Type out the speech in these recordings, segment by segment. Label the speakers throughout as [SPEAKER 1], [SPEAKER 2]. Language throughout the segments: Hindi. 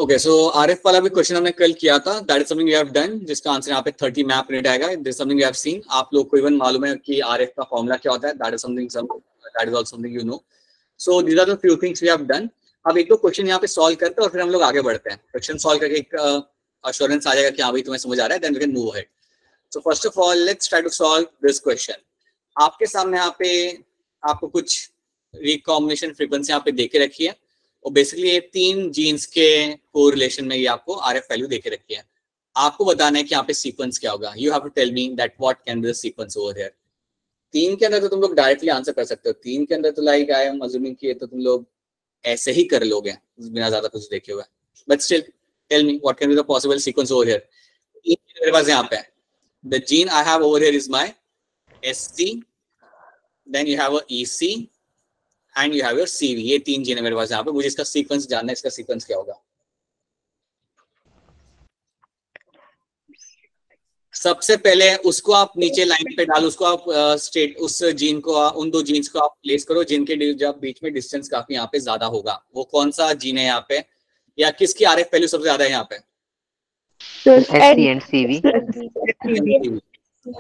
[SPEAKER 1] ओके, सो आरएफ वाला भी क्वेश्चन हमने कल किया था, that is something we have done, जिसका आंसर यहाँ पे 30 मैप मिनट आएगा। This something we have seen. आप लोग को इवन मालूम है कि आरएफ का फॉर्मूला क्या होता है, that is something that is also something you know. So these are the few things we have done. अब एक दो क्वेश्चन यहाँ पे सॉल्व करते हैं और फिर हम लोग आगे बढ़ते हैं। क्वेश्चन सॉल्व करके एक अश्योरेंस आ जाएगा कि हाँ भाई तुम्हें समझ आ रहा है, then we can move ahead. So first of all let's try to solve this question. आपके सामने यहाँ पे आपको कुछ रिकॉम्बिनेशन फ्रीक्वेंसी यहाँ पे देके रखी है और बेसिकली ये 3 जीन्स के कोरिलेशन में ये आपको आरएफ वैल्यू देके रखी है। आपको बताना है कि यहाँ पे सीक्वेंस क्या होगा। You have to tell me that what can be the sequence over here. 3 के अंदर तो तुम लोग डायरेक्टली आंसर कर सकते हो। 3 के अंदर तो लाइक आई एम अज्यूमिंग कि तो तुम लोग ऐसे ही कर लोगे बिना ज्यादा कुछ देखे हुए, but still tell me what can be the possible sequence over here. मेरे पास यहाँ पे the gene I have over here is my SC, then you have a EC and you have your CV। ये 3 जीन है मेरे पास यहाँ पे। मुझे इसका सीक्वेंस जानना है, इसका सीक्वेंस क्या होगा। सबसे पहले उसको आप नीचे लाइन पे डालो, उसको आप स्टेट उस जीन को उन 2 जीन्स को आप प्लेस करो जिनके जब बीच में डिस्टेंस काफी यहाँ पे ज्यादा होगा। वो कौन सा जीन है यहाँ पे, या किसकी आरएफ वैल्यू सबसे ज्यादा है यहाँ पे?
[SPEAKER 2] SC and CV।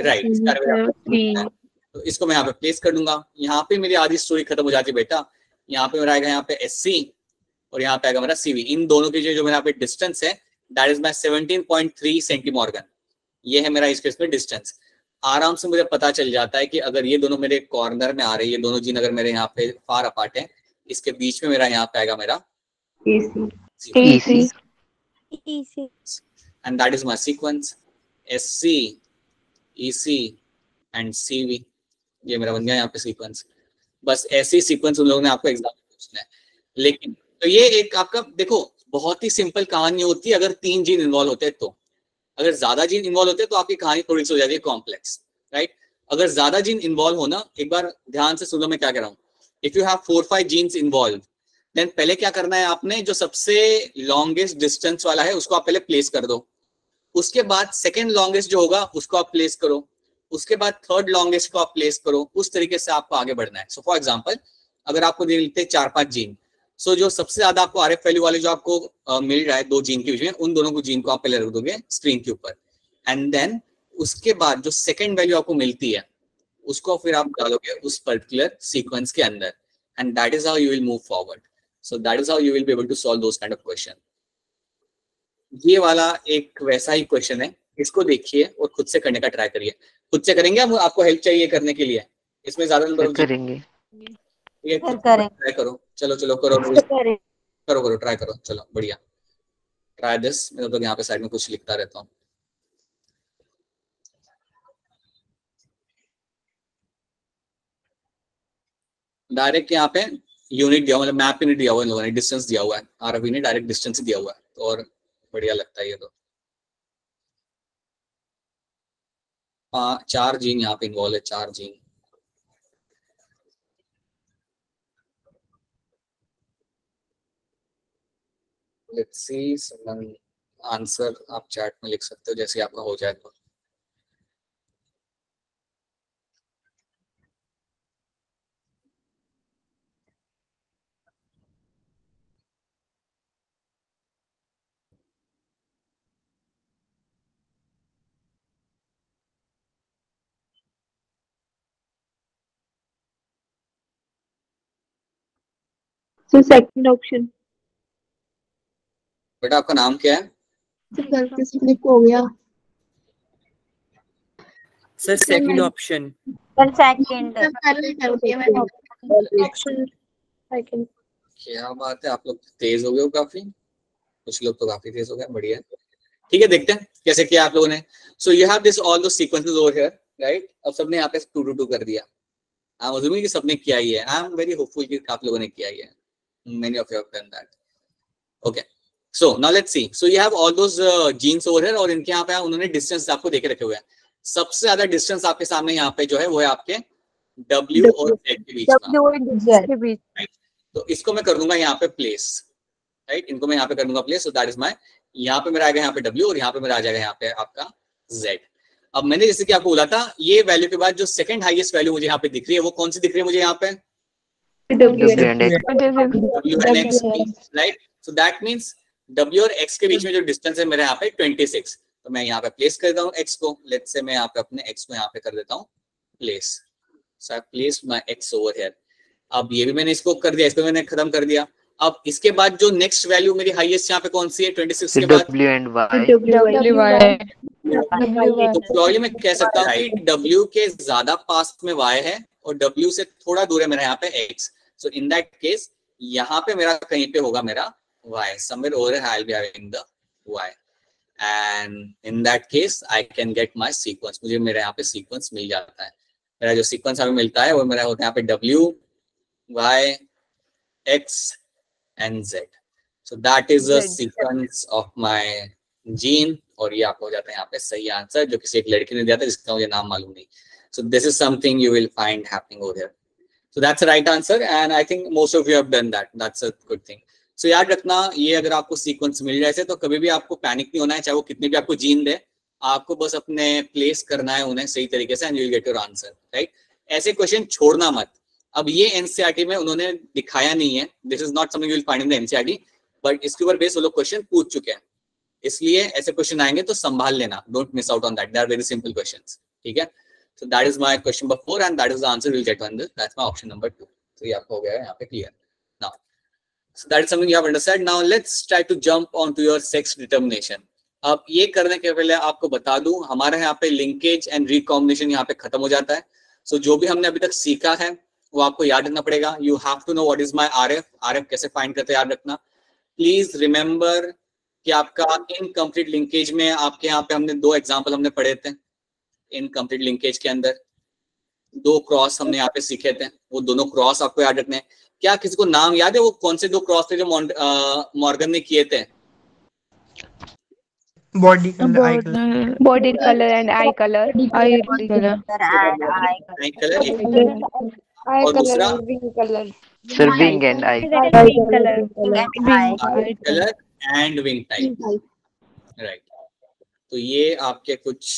[SPEAKER 1] राइट, तो इसको मैं यहाँ पे प्लेस कर दूंगा। यहाँ पे मेरी आधी स्टोरी खत्म हो जाती है बेटा। यहाँ पे मेरा आएगा यहाँ पे SC और यहाँ पे आएगा मेरा CV। इन दोनों की जो मेरा पे डिस्टेंस है दैट इज माय 17.3 सेंटीमॉर्गन। ये है मेरा इस केस में डिस्टेंस। आराम से मुझे पता चल जाता है कि अगर ये दोनों मेरे कॉर्नर में आ रहे हैं, ये दोनों जीन अगर मेरे यहाँ पे फार अपार्ट है, इसके बीच में मेरा यहाँ पे आएगा मेरा
[SPEAKER 2] EC
[SPEAKER 1] and that is my sequence SC EC and CV। ये मेरा बन गया यहाँ पे सीक्वेंस। बस ऐसे ही सीक्वेंस उन लोगों ने आपको एग्जाम में पूछना है। लेकिन तो ये एक आपका देखो बहुत ही सिंपल कहानी होती है अगर 3 जीन इन्वॉल्व होते हैं तो। अगर ज्यादा जीन इन्वॉल्व होते हैं तो आपकी कहानी थोड़ी सी हो जाती है कॉम्प्लेक्स, राइट। अगर ज्यादा जीन इन्वॉल्व होना, एक बार ध्यान से सुनो मैं क्या कह रहा हूँ। If you have 4-5 genes involve, देन पहले क्या करना है आपने, जो सबसे लॉन्गेस्ट डिस्टेंस वाला है उसको आप पहले प्लेस कर दो। उसके बाद सेकेंड लॉन्गेस्ट जो होगा उसको आप प्लेस करो। उसके बाद थर्ड लॉन्गेस्ट को आप प्लेस करो। उस तरीके से आपको आगे बढ़ना है। सो फॉर एग्जांपल अगर आपको मिलते हैं 4-5 जीन, सो जो सबसे ज्यादा आपको आरएफ वैल्यू वाले जो आपको मिल रहा है 2 जीन के बीच में, उन दोनों को जीन को आप पहले रख दोगे स्क्रीन के ऊपर। एंड देन उसके बाद जो सेकेंड वैल्यू आपको मिलती है उसको फिर आप डालोगे उस पर्टिकुलर सीक्वेंस के अंदर, and that is how you will move forward. So that is how you will be able to solve those kind of question. ये वाला एक वैसा ही क्वेश्चन है, इसको देखिए और खुद से करने का ट्राई करिए। खुद से करेंगे, आपको हेल्प चाहिए करने के लिए, इसमें ज्यादा नंबर
[SPEAKER 2] करेंगे।
[SPEAKER 1] ये ट्राई करो, चलो करो करो ट्राई करो, चलो बढ़िया, ट्राई दिस। मैं तो यहाँ पे साइड में कुछ लिखता रहता हूँ। डायरेक्ट यहाँ पे यूनिट दिया हुआ, मतलब मैप यूनिट दिया हुआ है, इन लोगों ने डिस्टेंस दिया हुआ है, आरएफ ने डायरेक्ट डिस्टेंस ही दिया हुआ है, तो और बढ़िया लगता है ये तो। 4 जीन यहाँ पे इन्वॉल्व है, 4 जीन। लेट्स सी, आंसर आप चैट में लिख सकते हो जैसे आपका हो जाए तो।
[SPEAKER 3] Second option.
[SPEAKER 1] बेटा आपका नाम क्या है?
[SPEAKER 3] गलती से क्लिक हो गया
[SPEAKER 4] सर सेकंड ऑप्शन।
[SPEAKER 3] सेकंड
[SPEAKER 1] क्या बात है, आप लोग तेज हो गए हो काफी, कुछ लोग तो काफी तेज हो गए, बढ़िया। ठीक है, देखते हैं कैसे किया आप लोगों ने। सो यू हैव दिस ऑल दो सीक्वेंसेस ओवर हियर, राइट। अब सबने यहाँ पे 2-2 कर दिया। आई एम अज्यूमिंग कि सबने किया ही है। आई एम वेरी होपफुल कि आप लोगों ने किया ही है। Many of you have done that. Okay, so now let's see. So you have all those genes over here और इनके यहाँ पे उन्होंने डिस्टेंस आपको देके रखे हुए हैं। सबसे ज्यादा डिस्टेंस आपके सामने यहाँ पे जो है वो है आपके W और Z के बीच का। तो इसको मैं कर दूंगा यहाँ पे प्लेस, राइट। इनको मैं यहाँ पे कर दूंगा place. So that is my, यहाँ पे मेरा आएगा यहाँ पे W और यहाँ पे मेरा आ जाएगा यहाँ पे आपका Z। अब मैंने जैसे कि आपको बोला था, ये वैल्यू के बाद जो सेकंड हाईएस्ट वैल्यू मुझे यहाँ पे दिख रही है वो कौन सी दिख रही है मुझे यहाँ पे? W and X, right. So that means W और X के बीच में जो डिस्टेंस है मेरे यहाँ पे 26, तो मैं यहाँ पे प्लेस कर देता हूँ X को। लेट्स से मैं यहाँ पे अपने X को यहाँ पे कर देता हूँ place. So I place my X over here. अब ये भी मैंने इसको कर दिया, इसको मैंने खत्म कर दिया। अब इसके बाद जो नेक्स्ट वैल्यू मेरी हाईएस्ट यहाँ पे कौन सी है 26 के बाद?
[SPEAKER 2] W and Y।
[SPEAKER 1] तो प्योरली मैं कह सकता हूँ कि W के ज्यादा पास में Y है और W से थोड़ा दूर है मेरा यहाँ पे X। So in that case यहाँ पे मेरा कहीं पे होगा मेरा Y, somewhere over here I'll be having the Y, and in that case I can get my sequence। मुझे मेरे यहाँ पे सीक्वेंस मिल जाता है। मेरा जो सीक्वेंस हमें मिलता है वो मेरा होता है यहाँ पे W, Y, X and Z। So that is the sequence of my gene, और ये आपको हो जाता है यहाँ पे सही आंसर, जो किसी एक लड़की ने दिया था जिसका मुझे नाम मालूम नहीं। So this is something you will find happening over here। So that's the right answer and I think most of you have done that। That's a good thing। So याद रखना, ये अगर आपको सीक्वेंस मिल जाए से तो कभी भी आपको पैनिक नहीं होना है, चाहे वो कितने भी आपको जीन दे, आपको बस अपने प्लेस करना है उन्हें सही तरीके से and you will get your answer, right. ऐसे क्वेश्चन छोड़ना मत। अब ये एनसीईआरटी में उन्होंने दिखाया नहीं है, this is not something you will find in the NCERT, but इसके ऊपर बेस वो लोग क्वेश्चन पूछ चुके हैं, इसलिए ऐसे क्वेश्चन आएंगे तो संभाल लेना, don't miss out on that, they are very simple questions, ठीक है। So that is my question number 4 and that is the answer we'll get on this। That's my option number 2। So ये आपको हो गया है यहाँ पे clear now। So that is something you have understood। Now let's try to jump on to your sex determination। अब ये करने के पहले आपको बता दूं, हमारे यहाँ पे लिंकेज एंड रिकॉम्बिनेशन यहाँ पे खत्म हो जाता है। So जो भी हमने अभी तक सीखा है वो आपको याद रखना पड़ेगा। You have to know what is my RF। RF कैसे फाइंड करते हैं याद रखना। प्लीज रिमेम्बर कि आपका इनकम्प्लीट लिंकेज में आपके यहाँ पे हमने 2 एग्जाम्पल हमने पढ़े थे। इनकम्प्लीट लिंकेज के अंदर 2 क्रॉस हमने यहाँ पे सीखे थे, वो दोनों क्रॉस आपको याद रखने हैं। क्या किसी को नाम याद है वो कौन से 2 क्रॉस थे जो मॉर्गन ने किए थे?
[SPEAKER 5] Body colour and I colour.
[SPEAKER 1] और दूसरा
[SPEAKER 2] sir wing and I
[SPEAKER 1] colour and wing type, right. तो ये आपके कुछ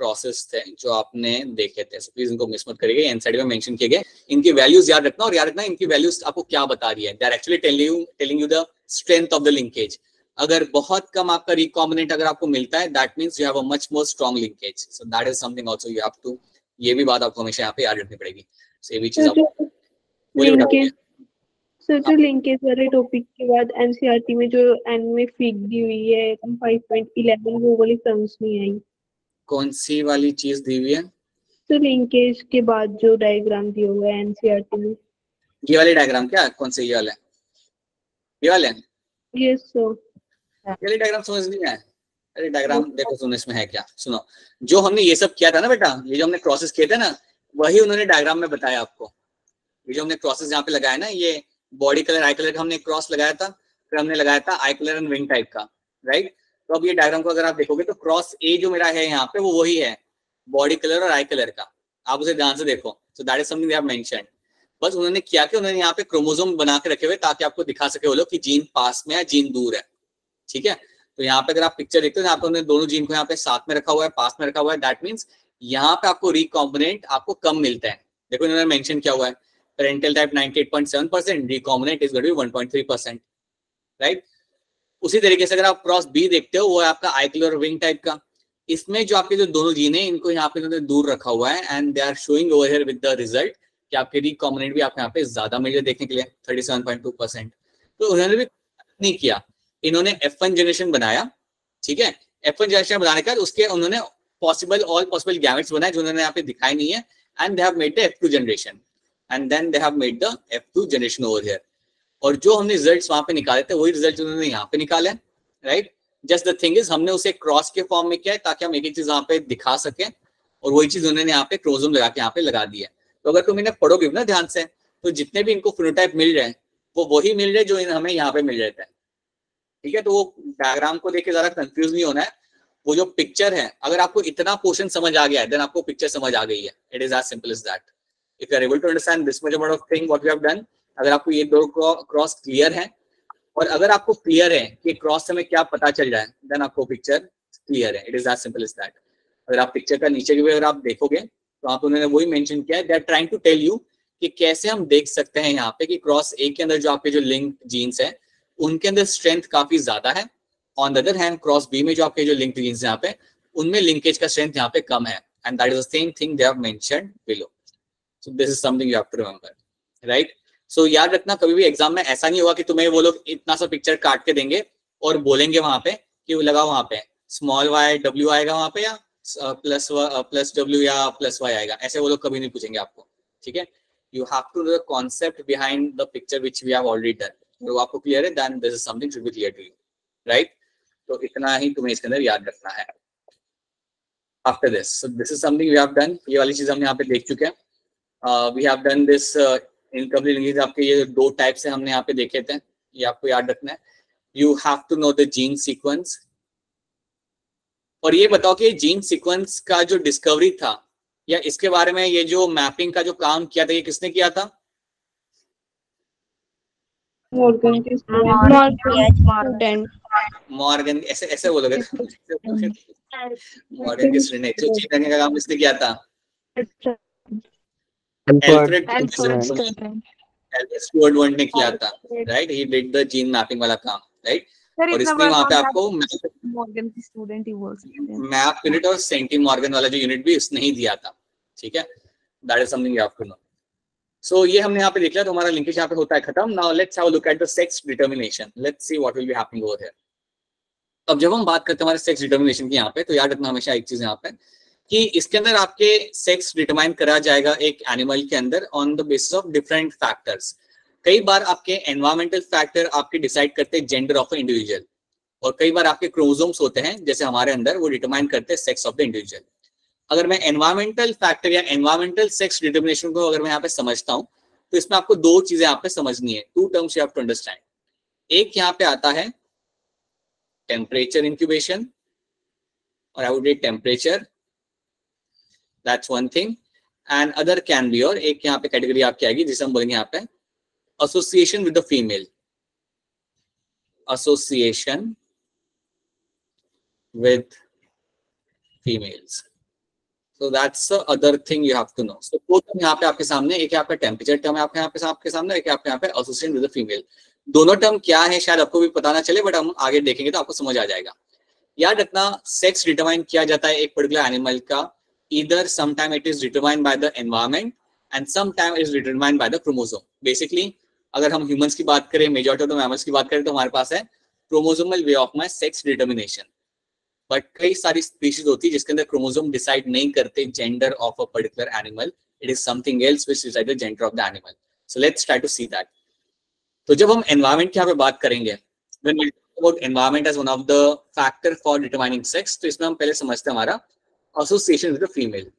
[SPEAKER 1] प्रोसेस थे जो आपने देखे थे, so प्लीज इनको मिस मत करिएगा, एनसीईआरटी में मेंशन किए गए। इनकी वैल्यूज याद रखना और याद रखना इनकी वैल्यूज आपको क्या बता रही है। They are actually telling you the strength of the linkage. अगर बहुत कम आपका रिकॉम्बिनेंट अगर आपको मिलता है that means you have a much more strong linkage. So that is something also you have to, ये भी बात आपको हमेशा यहाँ पे याद रखनी पड़ेगी। सो ये भी चीज आपको
[SPEAKER 3] लिंकेज। सर जो लिंकेज वाले टॉपिक के बाद एनसीईआरटी में जो एंड में फिग दी हुई है 5.11 वो वाली टर्म्स नहीं आई।
[SPEAKER 1] कौन सी वाली चीज दी हुई है?
[SPEAKER 3] तो लिंकेज के बाद जो डायग्राम दिया हुआ है एनसीईआरटी में।
[SPEAKER 1] ये वाले डायग्राम क्या कौन से? ये वाले
[SPEAKER 3] यस सर।
[SPEAKER 1] ये वाले डायग्राम समझ नहीं आया? अरे डायग्राम देखो सुनो इसमें है क्या, सुनो। जो हमने ये सब किया था ना बेटा, ये जो हमने क्रॉसेस किए थे ना, वही उन्होंने डायग्राम में बताया आपको। ये जो हमने क्रॉसेस यहाँ पे लगाया ना, ये बॉडी कलर आई कलर का हमने क्रॉस लगाया था, फिर हमने लगाया था आई कलर एंड विंग टाइप का, राइट। तो अब ये डायग्राम को अगर आप देखोगे तो क्रॉस ए जो मेरा है यहाँ पे वो वही है बॉडी कलर और आई कलर का, आप उसे ध्यान से देखो। सो that is something they have mentioned. बस उन्होंने क्या कि उन्होंने यहाँ पे क्रोमोसोम बना के रखे हुए ताकि आपको दिखा सके वो लोग कि जीन पास में है जीन दूर है, ठीक है। तो यहाँ पे अगर आप पिक्चर देखते हो यहाँ पे उन्होंने दोनों जीन को यहाँ पे साथ में रखा हुआ है, पास में रखा हुआ है। दैट मीन्स यहाँ पे आपको रिकॉम्बिनेंट आपको कम मिलता है। देखो इन्होंने मेंशन किया हुआ है parental type 98.7%, recombinant is going to be 1.3%, right. उसी तरीके से अगर आप क्रॉस बी देखते हो वो है आपका आई कलर विंग टाइप का। इसमें जो आपके जो दोनों जीन है इनको यहाँ पे इन्होंने दूर रखा हुआ है and they are showing over here with the result कि आपके रिकॉम्बिनेंट भी आपको यहाँ पे ज्यादा मिल रहे देखने के लिए 37.2%। तो उन्होंने भी नहीं किया, इन्होंने F1 जनरेशन बनाया, ठीक है। F1 जनरेशन बनाने के बाद उसके उन्होंने ऑल पॉसिबल गैमेट्स बनाए जो उन्होंने यहाँ पे दिखाई नहीं है and they have made the F2 generation and then they have made the F2 generation over here. और जो हमने रिजल्ट्स वहां पे निकाले थे वही रिजल्ट उन्होंने यहाँ पे निकाले, right. Just the thing is हमने उसे क्रॉस के फॉर्म में किया है ताकि हम एक एक चीज यहाँ पे दिखा सके और वही चीज उन्होंने यहाँ पे क्रोमोसोम लगा के यहाँ पे लगा दी है। तो अगर तुम इन्हें पढ़ोगे ना ध्यान से तो जितने भी इनको फिनोटाइप मिल रहे हैं वो वही मिल रहे जो हमें यहाँ पे मिल रहे थे, ठीक है। तो वो डायग्राम को देख के ज्यादा कंफ्यूज नहीं होना है। वो जो पिक्चर है अगर आपको इतना पोर्शन समझ आ गया है देन आपको पिक्चर समझ आ गई है। It is as simple as that. If you are able to understand this much amount of thing what we have done, अगर आपको ये 2 क्रॉस क्लियर है और अगर आपको क्लियर है कि क्रॉस से हमें क्या पता चल रहा है देन आपको पिक्चर क्लियर है। It is as simple as that. अगर आप पिक्चर का नीचे भी अगर आप देखोगे तो आप उन्होंने वही मेंशन किया है, they are trying to tell you कि कैसे हम देख सकते हैं यहाँ पे कि क्रॉस ए के अंदर जो आपके जो लिंक जीन्स है उनके अंदर स्ट्रेंथ काफी ज्यादा है। On the other hand cross B में जो आपके जो लिंक्ड जीन्स यहाँ पे, उनमें लिंकेज का स्ट्रेंथ यहाँ पे कम है, and that is the same thing they have mentioned below. So this is something you have to remember, right. So याद रखना, कभी भी एग्जाम में ऐसा नहीं होगा कि तुम्हें वो लोग इतना सा पिक्चर काट के देंगे और बोलेंगे वहां पे कि वो लगा वहां पे स्मॉल वाई डब्ल्यू आएगा वहां पे, या प्लस डब्ल्यू या प्लस वाई आएगा, ऐसे वो लोग कभी नहीं पूछेंगे आपको, ठीक है। You have to know the concept behind the picture which we have already done. तो आपको क्लियर है, then this is something should be clear to you, right. तो इतना ही तुम्हें इसके अंदर याद रखना है। After this, so this is something we have done. ये वाली चीज हम यहाँ पे देख चुके हैं। We have done this incomplete linkage. आपके ये दो टाइप से हमने यहाँ पे देखे थे, ये आपको याद रखना है। You have to know the gene sequence. और ये बताओ कि जीन सीक्वेंस का जो डिस्कवरी था, या इसके बारे में ये जो मैपिंग का जो काम किया था, ये किसने किया था?
[SPEAKER 3] मॉर्गन के स्टूडेंट।
[SPEAKER 1] मॉर्गन, ऐसे ऐसे बोलोगे मॉर्गन के स्टूडेंट। तो जीन रखने का काम किसने किया था? एल्फ्रेड स्टुअर्ट वंड ने किया था, right. He did the gene mapping वाला काम, राइट। और इसमें वहां पे आपको
[SPEAKER 5] मॉर्गन की स्टूडेंट ही बोल सकते हैं।
[SPEAKER 1] मैप यूनिट और सेंटी मॉर्गन वाला जो यूनिट भी उसने ही दिया था, ठीक है। That is something you have to know. So ये हमने यहाँ पे देख लिया, तो हमारा लिंकेज यहाँ पे होता है खत्म। Now let's have a look at the sex determination. Let's see what will be happening over here. अब जब हम बात करते हैं हमारे सेक्स डिटर्मिनेशन की यहाँ पे, तो याद रखना हमेशा एक चीज यहाँ पे कि इसके अंदर आपके सेक्स डिटरमाइन करा जाएगा एक एनिमल के अंदर on the basis of different factors. कई बार आपके एनवायरमेंटल फैक्टर आपके डिसाइड करते हैं जेंडर ऑफ इंडिविजुअल, और कई बार आपके क्रोमोसोम्स होते हैं जैसे हमारे अंदर, वो डिटरमाइन करते हैं सेक्स ऑफ द इंडिविजुअल। अगर मैं एनवायरमेंटल फैक्टर या एनवायरमेंटल सेक्स डिटर्मिनेशन को अगर मैं यहाँ पे समझता हूँ, तो इसमें आपको दो चीजें यहाँ पे समझनी है, two terms you have to understand. एक यहाँ पे आता है टेम्परेचर इंक्यूबेशन, और I would rate temperature, that's one thing, and other can be, और एक यहाँ पे कैटेगरी आपकी आएगी जिसे हम बोलेंगे यहाँ पे association with the female, association with females. So that's the other thing you have to know. So दो टर्म यहाँ पे आपके सामने, एक है आपका टेम्परेचर टर्म है आपके सामने, एक है आपके यहाँ पे association with the female। दोनों टर्म क्या है शायद आपको भी पता ना चले, बट हम आगे देखेंगे तो आपको समझ आ जाएगा। याद रखना, सेक्स डिटरमाइन किया जाता है एक पर्टिकुलर एनिमल का, either sometime it is determined by the environment and sometime it is determined by the chromosome. Basically अगर हम ह्यूमंस की बात करें, मेजॉरिटी ऑफ द मैमल्स की बात करें, तो हमारे पास है chromosomal way of my sex determination. But कई सारी स्पीशीज होती है जिसके अंदर क्रोमोसोम डिसाइड नहीं करते gender of a particular animal, it is something else which decide the gender of the animal. So let's try to see that. तो जब हम एनवायरमेंट की यहाँ पे बात करेंगे, when we talk about environment as one of the factor for determining sex, तो इसमें हम पहले समझते हैं हमारा एसोसिएशन विद द फीमेल।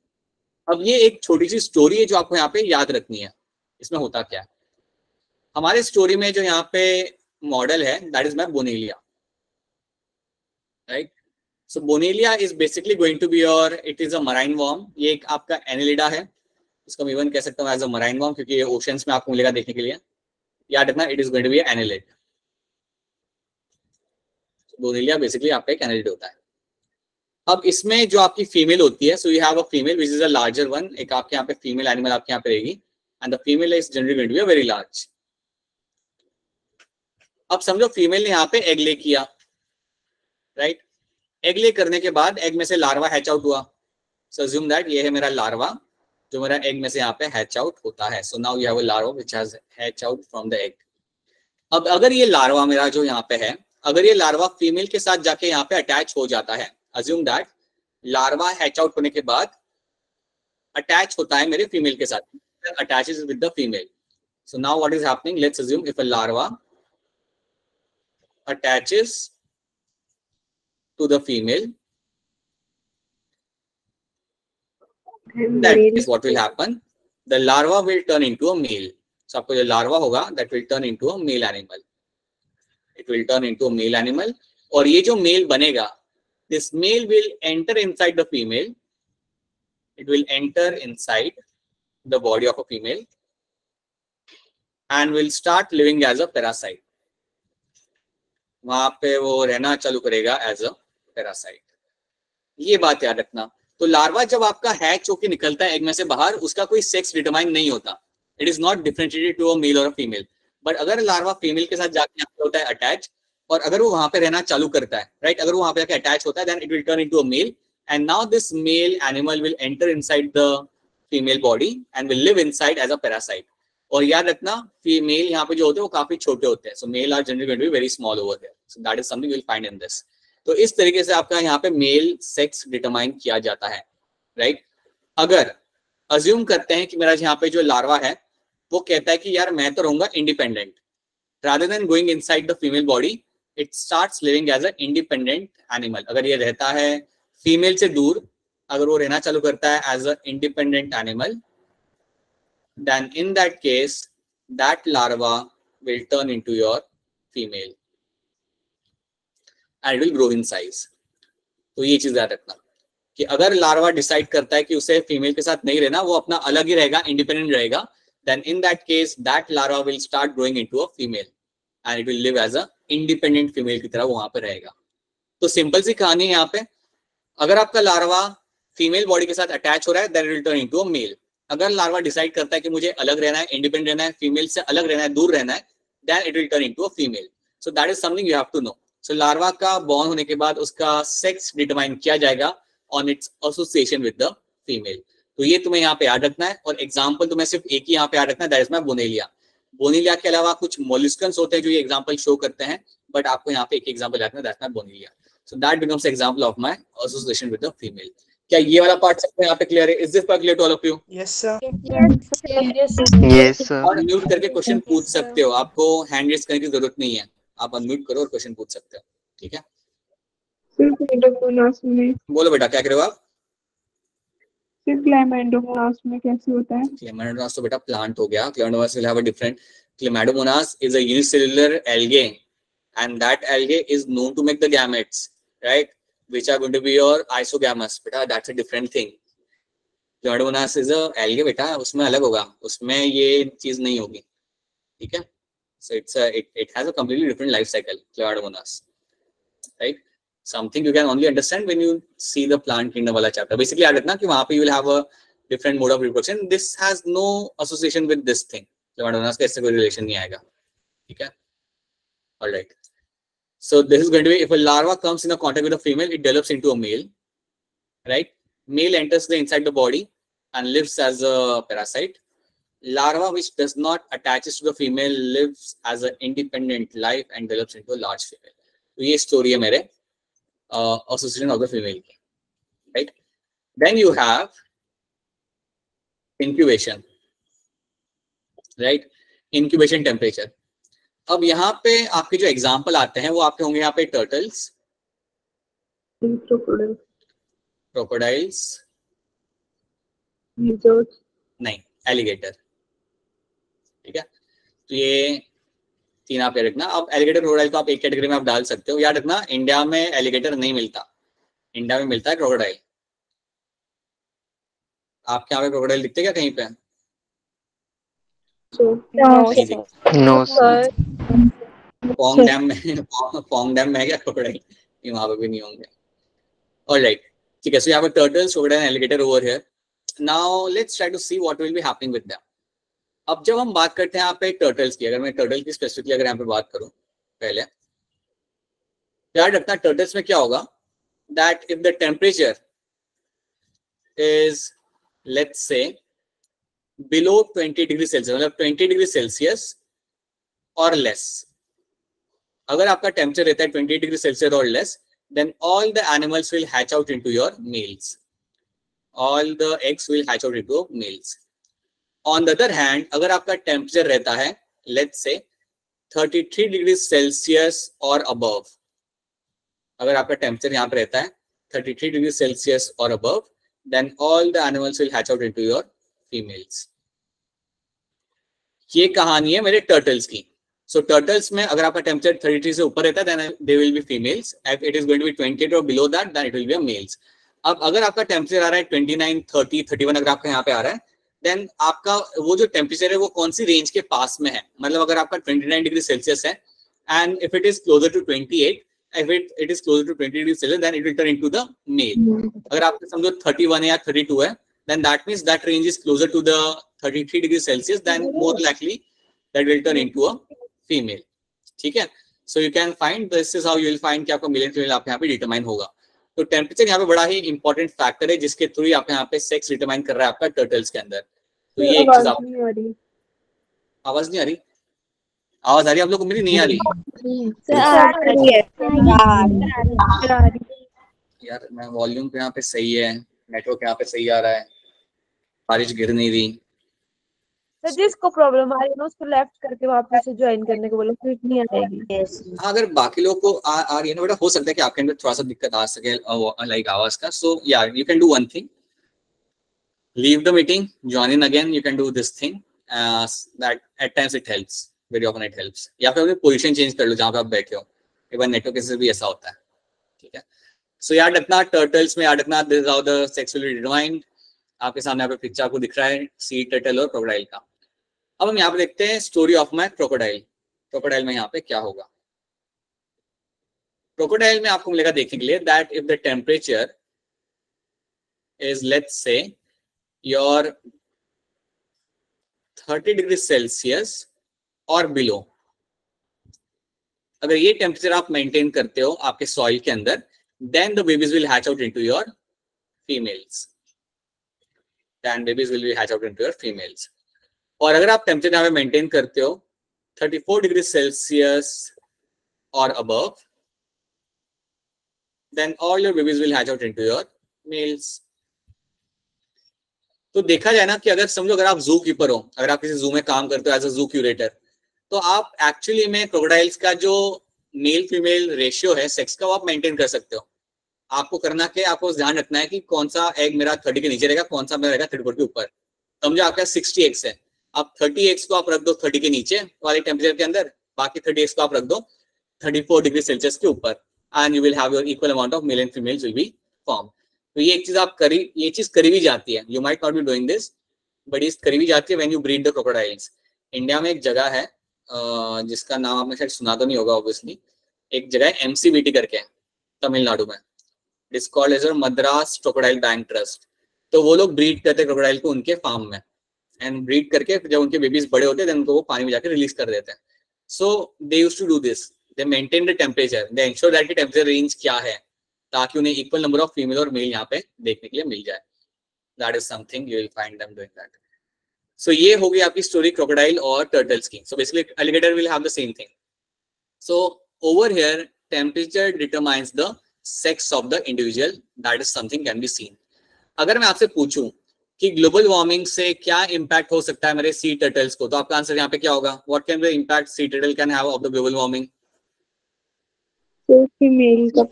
[SPEAKER 1] अब ये एक छोटी सी स्टोरी है जो आपको यहाँ पे याद रखनी है। इसमें होता क्या है, हमारे स्टोरी में जो यहाँ पे मॉडल है, that is my Bonellia, right. So Bonellia is basically going to be your, it is a marine worm. ये एक आपका एनेलिडा है, इसको मैं इवन कह सकता हूँ एज अ मराइन वॉर्म, क्योंकि ये ओशंस में आपको मिलेगा देखने के लिए। याद रखना, it is going to be annelid. Bonellia basically आपका एक एनेलिड होता है। अब इसमें जो आपकी फीमेल होती है, so you have a female which is a larger one, एक आपके यहाँ पे फीमेल एनिमल आपके यहाँ पे रहेगी, and the female is generally going to be very large. अब समझो फीमेल ने यहाँ पे एग ले किया, राइट। एग ले करने के बाद एग में से लार्वा हैच आउट हुआ। सो अज्यूम दैट ये है मेरा लार्वा जो मेरा एग में से यहाँ पे हैच आउट होता है। So now you have a larva which has hatch out from the egg. अब अगर ये लार्वा मेरा जो यहाँ पे है, अगर ये लार्वा फीमेल के साथ जाके यहाँ पे अटैच हो जाता है, assume that larva hatch out होने के बाद अटैच होता है मेरे फीमेल के साथ, attaches with the female. So now what is happening, let's assume if a larva attaches to the female, that is what will happen, the larva will turn into a male. So आपको जो लार्वा होगा that will turn into a male animal, it will turn into a male animal। और ये जो मेल बनेगा, this male will enter inside the female, it will enter inside the body of a female and will start living as a parasite। वहां पे वो रहना चालू करेगा एज अ पैरासाइट। ये बात याद रखना। तो लार्वा जब आपका हैच होके निकलता है एग में से बाहर, उसका कोई सेक्स डिटरमाइन नहीं होता, it is not differentiated to a male और अ फीमेल। बट अगर लार्वा फीमेल के साथ जाके यहाँ पे होता है अटैच, और अगर वो वहां पे रहना चालू करता है, राइट, अगर वो वहां पे जाके अटैच होता है, then it will turn into a male, and now this male animal will enter inside the female body and will live inside as a parasite. और याद रखना फीमेल यहाँ पे जो होते हैं वो काफी छोटे होते हैं, so male are generally going to be very small over there, so that is something you will find in this. तो इस तरीके से आपका यहाँ पे मेल सेक्स डिटरमाइन किया जाता है, राइट. अगर अज्यूम करते हैं कि मेरा यहाँ पे जो लार्वा है वो कहता है कि यार मैं तो रहूंगा independent, rather than going inside the female body, it starts living as an independent animal. अगर ये रहता है फीमेल से दूर, अगर वो रहना चालू करता है as a independent animal, then in that case that larva will turn into your female and it will grow in size. तो ये चीज याद रखना कि अगर लार्वा डिसाइड करता है कि उसे फीमेल के साथ नहीं रहना, वो अपना अलग ही रहेगा, इंडिपेंडेंट रहेगा, then in that case that larva will start growing into a female and it will live as a independent female की तरह वहां पे रहेगा. तो सिंपल सी कहानी है यहाँ पे, अगर आपका लार्वा फीमेल बॉडी के साथ अटैच हो रहा है then it will turn into a male. अगर लार्वा डिसाइड करता है कि मुझे अलग रहना है, इंडिपेंडेंट रहना है, फीमेल से अलग रहना है, दूर रहना है, then it will turn into a female. So that is something you have to know. So larva का बॉर्न होने के बाद उसका सेक्स डिटरमाइन किया जाएगा on its association with the female. तो ये तुम्हें यहाँ पे याद रखना है, और एग्जाम्पल तुम्हें सिर्फ एक ही यहाँ पे याद रखना है, दैट इज माय बोनेलिया. बोनेलिया के अलावा कुछ मोलिस्कन्स होते हैं जो ये एग्जाम्पल शो करते हैं, बट आपको यहाँ पे एक एग्जाम्पल याद रखना है, that's my Bonellia. So that becomes example of my association with the female. क्या ये वाला पार्ट सबको यहाँ पे क्लियर है? Is this clear to all of you?
[SPEAKER 6] Yes sir.
[SPEAKER 2] Yes, sir.
[SPEAKER 1] और अनम्यूट करके क्वेश्चन पूछ सकते हो, आपको हैंड रेज करने की जरूरत नहीं है, आप अनम्यूट करो और क्वेश्चन पूछ सकते हो, ठीक है? बोलो बेटा, क्या करो आप?
[SPEAKER 3] क्लैमाइडोमोनास में कैसे होता है?
[SPEAKER 1] क्लैमाइडोमोनास तो बेटा प्लांट हो गया. Chlamydomonas will have a different. Chlamydomonas is a unicellular algae, and that algae is known to make the gametes, right? Which are going to be your isogamous. बेटा that's a different thing. Chlamydomonas is a algae बेटा, उसमें अलग होगा, उसमें ये चीज नहीं होगी, ठीक है? So it has a completely different life cycle, Chlamydomonas, right? Something you can only understand when you see the plant kingdom वाला chapter. Basically याद रखना कि वहाँ पे you will have a different mode of reproduction. This has no association with this thing. Chlamydomonas का इससे कोई relation नहीं आएगा, ठीक है? All right. So this is going to be, if a larva comes in a contact with a female, it develops into a male, right? Male enters inside the body and lives as a parasite. Larva which does not attaches to the female lives as an independent life and develops into a large female. तो ये story है मेरे association of the female, right? Then you have incubation, right? Incubation temperature. अब यहाँ पे आपके जो एग्जाम्पल आते हैं वो आपके होंगे यहाँ पे टर्टल्स, क्रोकोडाइल्स, नहीं एलिगेटर, ठीक है? तो ये तीन आप याद रखना. अब एलिगेटर क्रोकोडाइल को आप एक कैटेगरी में आप डाल सकते हो. याद रखना इंडिया में एलिगेटर नहीं मिलता, इंडिया में मिलता है क्रोकोडाइल. आपके यहाँ पे क्रोकोडाइल दिखते क्या कहीं पे?
[SPEAKER 2] No, sir.
[SPEAKER 1] पोंग डैम में है क्या क्रोकोडाइल? वहां पे भी नहीं होंगे. ऑलराइट, ठीक है. सो यहाँ पे turtles, crocodile, alligator over here. Now let's try to see what will be happening with them. अब जब हम बात करते हैं यहाँ पे टर्टल्स की, अगर मैं टर्टल की स्पेसिफिकली अगर यहाँ पे बात करूं, पहले याद रखना टर्टल्स में क्या होगा, that if the temperature is let's say below 20 degree Celsius, मतलब 20 डिग्री सेल्सियस और लेस, अगर आपका टेम्परेचर रहता है 20 डिग्री सेल्सियस और less, then all the animals will hatch out into your males. All the eggs will hatch out into males. On the other hand, अगर आपका टेम्परेचर रहता है let's say 33 डिग्री सेल्सियस और above, अगर आपका टेम्परेचर यहाँ पे रहता है 33 डिग्री सेल्सियस और above, then all the animals will hatch out into your females. ये कहानी है मेरे टर्टल्स की. सो टर्टल्स में अगर आपका टेम्परेचर 33 से ऊपर रहता है then they will be females. If it is going to be 28 or below that, then it will be a males. अब अगर आपका टेम्परेचर आ रहा है 29, 30, 31 अगर आपका यहाँ पे आ रहा है, देन आपका वो जो टेम्परेचर है वो कौन सी रेंज के पास में है, मतलब अगर आपका 29 डिग्री सेल्सियस है and if it is closer to 28, if it is closer to 20 degrees Celsius, then it will turn into the male. अगर आपको समझो 31 है या 32 है, then that means that range is closer to the 33 degrees Celsius, then more likely that will turn into a female, ठीक है। So you can find, this is how you will find कि आपका मेल एंड फीमेल आपके यहाँ पे डिटरमाइन होगा। तो टेम्परेचर यहाँ पे बड़ा ही इंपॉर्टेंट फैक्टर है जिसके थ्रू आप यहाँ पे सेक्स डिटरमाइन कर रहा है आपका टर्टल्स के अंदर। तो ये एक चीज आप,
[SPEAKER 3] नहीं आ रही,
[SPEAKER 1] आवाज नहीं आ रही, आवाज आ रही आप लोग को? मेरी नहीं आ रही यार, मैं वॉल्यूम पे यहाँ पे सही है, नेटवर्क यहाँ पे सही आ रहा है, बारिश गिर नहीं रही।
[SPEAKER 2] सर जिसको प्रॉब्लम आ रही है ना उसको लेफ्ट करके वापस से ज्वाइन करने को बोलो, फिर नहीं आएगी।
[SPEAKER 1] हाँ, अगर बाकी लोग को आ रही है ना बेटा, हो सकता है कि आपके अंदर थोड़ा सा दिक्कत आ सके लाइक आवाज का। सो यार you can do one thing, leave the meeting, join in again, you can do this thing, that at times it helps, very often it helps. या फिर अपनी पोजीशन चेंज कर लो जहाँ पे आप बैठे हो, एक बार नेटवर्क से भी ऐसा होता है, ठीक है। सो याद रखना टर्टल्स में, याद रखना this is how the sex will be determined. आपके सामने यहाँ पे पिक्चर आपको दिख रहा है सी टर्टल और क्रोकोडाइल का। अब हम यहाँ पे देखते हैं story of my crocodile. Crocodile में यहाँ पे क्या होगा? क्रोकोडाइल में आपको मिलेगा देखने के लिए that if the temperature is let's say your 30 degree Celsius और बिलो, अगर ये टेम्परेचर आप मेंटेन करते हो आपके सॉइल के अंदर, then the babies will hatch out into your females. Then babies will be hatch out into your females. और अगर आप टेम्परेचर यहाँ पे मेंटेन करते हो 34 डिग्री सेल्सियस और above, then all your babies will hatch out into your males. तो देखा जाए ना कि अगर समझो अगर आप जू कीपर हो, अगर आप किसी जू में काम करते हो एज अ जू क्यूरेटर, तो आप एक्चुअली में क्रोकोडाइल्स का जो मेल फीमेल रेशियो है सेक्स का, वो आप मेंटेन कर सकते हो। आपको करना क्या, आपको ध्यान रखना है कि कौन सा एग मेरा 30 के नीचे रहेगा, कौन सा मेरा रहेगा 34 के ऊपर। समझो आपका 60 एग्स है, आप 30 एग्स को आप रख दो 30 के नीचे वाले टेम्परेचर के अंदर, बाकी 30 एग्स को आप रख दो 34 डिग्री सेल्सियस के ऊपर, and you will have your equal amount of male and females will be form. तो ये एक चीज आप ये चीज करी भी जाती है, you might not be doing this but ये करी भी जाती है when you breed the crocodiles. India में एक जगह है जिसका नाम आपने शायद सुना तो नहीं होगा ऑब्वियसली, एक जगह है MCBT करके तमिलनाडु में, it's called as Madras crocodile bank trust. तो वो लोग ब्रीड करते क्रोकोडाइल को उनके फार्म में, एंड ब्रीड करके जब उनके बेबीज बड़े होते हैं उनको वो पानी में जाकर रिलीज कर देते हैं। So they used to do this, they maintain the temperature, they ensure that temperature range क्या है ताकि उन्हें इक्वल नंबर ऑफ फीमेल और मेल यहाँ पे देखने के लिए मिल जाए। That is something you will find them doing that. So ये हो गई आपकी स्टोरी क्रोकोडाइल और टर्टल्स की। So basically alligator will have the same thing. So over here temperature determines the sex of the individual, that is something can be seen. अगर मैं आपसे पूछूं कि ग्लोबल वार्मिंग से क्या इंपैक्ट हो सकता है मेरे सी टर्टल्स को, तो आपका आंसर यहाँ पे क्या होगा? What can B impact sea turtle can have of the global warming?
[SPEAKER 3] Female का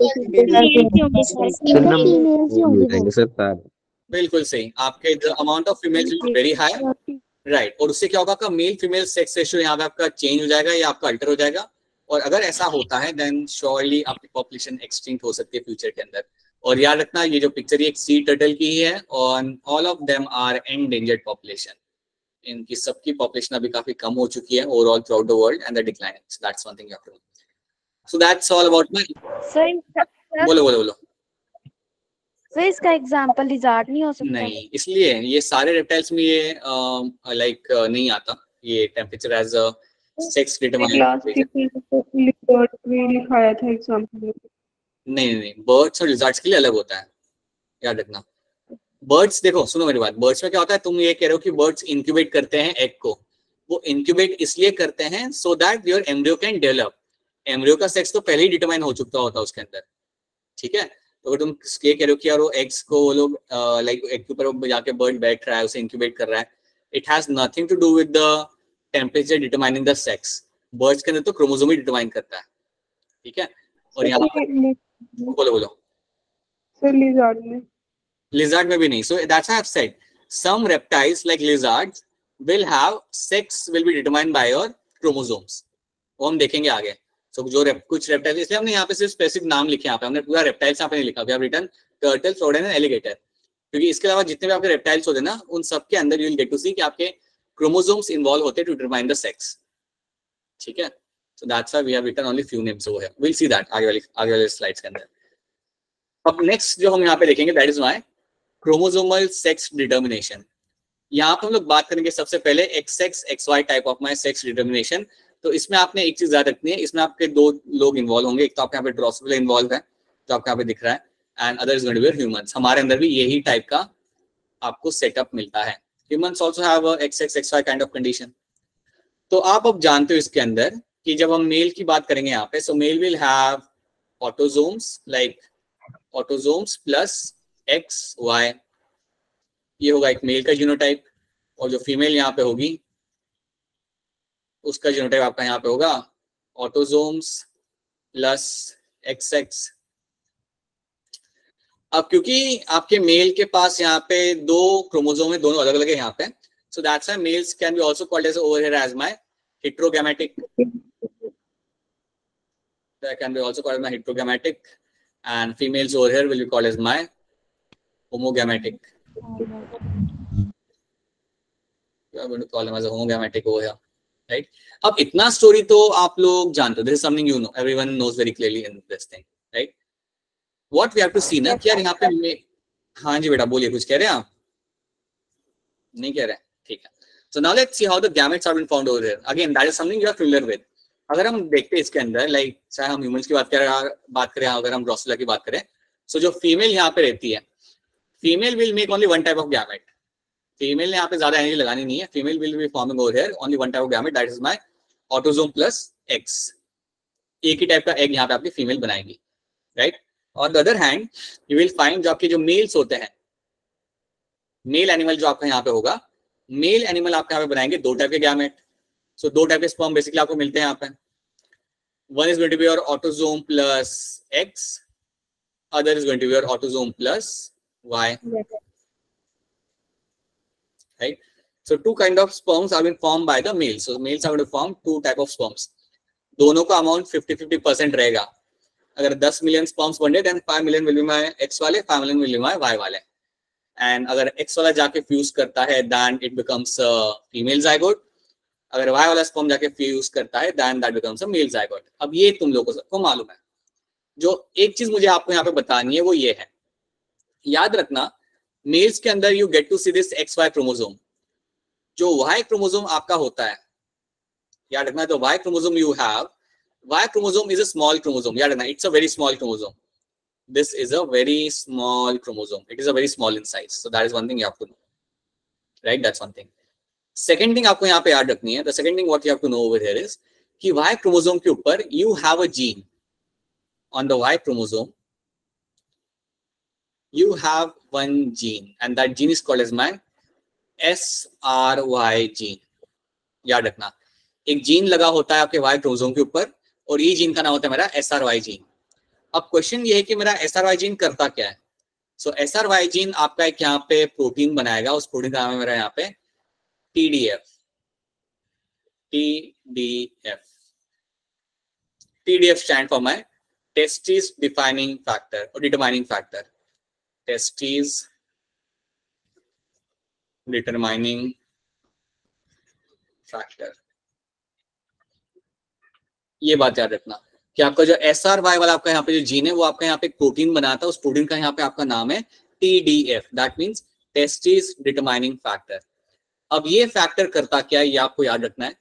[SPEAKER 1] बिल्कुल सही, आपके the amount of females will be very high, right. और उससे क्या होगा, आपका मेल फीमेल सेक्स रेशियो यहाँ पे आपका चेंज हो जाएगा या आपका अल्टर हो जाएगा। और अगर ऐसा होता है देन श्योरली आपकी पॉपुलेशन एक्सटिंक्ट हो सकती है फ्यूचर के अंदर। और याद रखना ये जो पिक्चर ये एक सी टर्टल की ही है, और all of them are endangered population. इनकी सबकी पॉपुलेशन अभी काफी कम हो चुकी है overall throughout the world, and the decline, that's one thing you have to know. So that's all about my. बोलो।
[SPEAKER 2] सर इसका एग्जांपल लिजार्ड नहीं हो सकता?
[SPEAKER 1] नहीं, इसलिए ये सारे रेप्टाइल्स में ये लाइक नहीं आता ये temperature as a sex determining.
[SPEAKER 3] लिखाया था एग्जांपल।
[SPEAKER 1] नहीं, बर्ड्स और लिजर्ड्स के लिए अलग होता है, याद रखना। बर्ड्स देखो, सुनो मेरी बात, बर्ड्स में क्या होता है, तुम ये कह रहे हो कि बर्ड्स इंक्यूबेट करते हैं एग को, वो इंक्यूबेट इसलिए करते हैं so that your embryo can develop. Embryo का सेक्स तो पहले ही डिटरमाइन हो चुका होता है उसके अंदर, ठीक है। तो अगर तुम ये कह रहे हो कि यार वो एग्स को वो लोग लाइक एग के ऊपर जाके बर्ड बैठ रहा है, उसे इंक्यूबेट कर रहा है, it has nothing to do with the temperature determining the sex. Birds के अंदर तो क्रोमोसोम ही डिटरमाइन करता है, ठीक है। और यहाँ बोलो
[SPEAKER 3] सर
[SPEAKER 1] लिजर्ड में भी नहीं। So that's I have said some reptiles like lizards will have sex will be determined by your chromosomes, वो हम देखेंगे आगे। So, जो कुछ रेप्टाइल्स, इसलिए हमने यहाँ पे सिर्फ स्पेसिफिक नाम लिखे, यहाँ पे हमने पूरा रेप्टाइल्स यहाँ पे नहीं लिखा, we have written turtle, crocodile and alligator, क्योंकि इसके अलावा जितने भी आपके रेप्टाइल्स होते हैं ना, उन सब के अंदर यू विल गेट टू सी कि आपके क्रोमोसोम्स इन्वॉल्व होते हैं टू डिटरमाइन द सेक्स, ठीक है। So that's why we have written only few names over here, we will see that आगे वाले स्लाइड्स के अंदर। अब नेक्स्ट जो हम यहाँ पे देखेंगे that is why chromosomal sex determination. यहाँ पे हम लोग बात करेंगे सबसे पहले XX XY type of my sex determination, तो इसमें आपने एक चीज याद रखनी है, इसमें आपके दो लोग इन्वॉल्व होंगे, एक तो आपके यहाँ पे ड्रोसोफिला इन्वॉल्व है जो आपको यहाँ पे दिख रहा है, and other is going to be humans. हमारे अंदर भी यही टाइप का आपको सेटअप मिलता है। Humans also have a XXXY kind of condition. तो आप अब जानते हो इसके अंदर कि जब हम मेल की बात करेंगे यहाँ पे, so male will have autosomes, like autosomes plus XY, ये होगा एक मेल का जीनोटाइप, और जो फीमेल यहाँ पे होगी उसका जीनोटाइप आपका यहाँ पे होगा ऑटोजोम्स प्लस XX। अब क्योंकि आपके मेल के पास यहाँ पे दो क्रोमोसोम है, दोनों अलग अलग है यहाँ पे, so that's why males can be also called as over here as my heterogametic, that can be also called as my heterogametic, and females over here will be called as my homogametic. You are going to call them as a homogametic over here, right? अब इतना स्टोरी तो आप लोग जानते हो, this is something you know, everyone knows very clearly in this thing, right? What we have to see ना कि यार यहाँ पे हाँ जी बेटा बोलिए, कुछ कह रहे हैं आप? नहीं कह रहे, ठीक है। So now let's see how the gametes are been found over here. Again, that is something you are familiar with. अगर हम देखते हैं इसके अंदर, लाइक चाहे हम ह्यूमंस की बात करें, अगर हम ड्रोसोफिला की बात करें, सो जो फीमेल यहाँ पे रहती है, female will make only one type of gamete. Female ने यहाँ पे ज्यादा एनर्जी लगानी नहीं है, female will be forming over here only one type of gamete, that is my autosome plus X। एक ही टाइप का एग यहाँ पे आपकी फीमेल बनाएगी, right? On the other hand you will find जो आपके जो मेल्स होते हैं, मेल एनिमल जो आपका यहाँ पे होगा, मेल एनिमल आपके यहाँ पे बनाएंगे दो टाइप के गैमेट। सो दो टाइप के स्पर्म बेसिकली आपको मिलते हैं यहाँ पे। One is going to be your autosome plus X, other is going to be your autosome plus Y, right? So two kind of sperms have been formed by the males. So males are going to form two type of sperms. दोनों का अमाउंट 50-50% रहेगा। अगर 10 मिलियन स्पर्म्स बने, then 5 million will be my X वाले, 5 million will be my Y वाले। एंड अगर X वाला जाके फ्यूज करता है, then it becomes a female zygote। अगर Y वाला स्पर्म जाके फ्यूज करता है, then that becomes a male zygote। अब ये तुम लोगों को सबको मालूम है। जो एक चीज मुझे आपको यहाँ पे बतानी है वो ये है, याद रखना मेल्स के अंदर you get to see this XY chromosome. जो Y क्रोमोसोम आपका होता है, याद रखना, तो Y chromosome you have, Y chromosome is a small chromosome. याद रखना, it's a very small chromosome. This is a very small chromosome. It is a very small in size. So that is one thing you have to know, right? That's one thing. Second thing आपको यहाँ पे याद रखनी है, the second thing what you have to know over here is कि Y क्रोमोसोम के ऊपर you have a gene. On the Y chromosome you have one gene and that gene is called as my SRY gene. याद रखना, एक जीन लगा होता है आपके Y क्रोमोसोम के ऊपर और ये जीन का नाम होता है मेरा SRY जीन। अब क्वेश्चन ये है कि मेरा SRY जीन करता क्या है? सो SRY जीन आपका एक यहाँ पे प्रोटीन बनाएगा, उस प्रोटीन का नाम है मेरा यहाँ पे TDF। TDF stand for my testis defining factor और determining factor. Testis determining factor, ये बात याद रखना कि आपका जो SRY वाला आपका यहाँ पे जो जीन है वो आपका यहाँ पे प्रोटीन बनाता है, उस प्रोटीन का यहाँ पे आपका नाम है TDF, that means testis determining factor. अब ये फैक्टर करता क्या है ये आपको याद रखना है।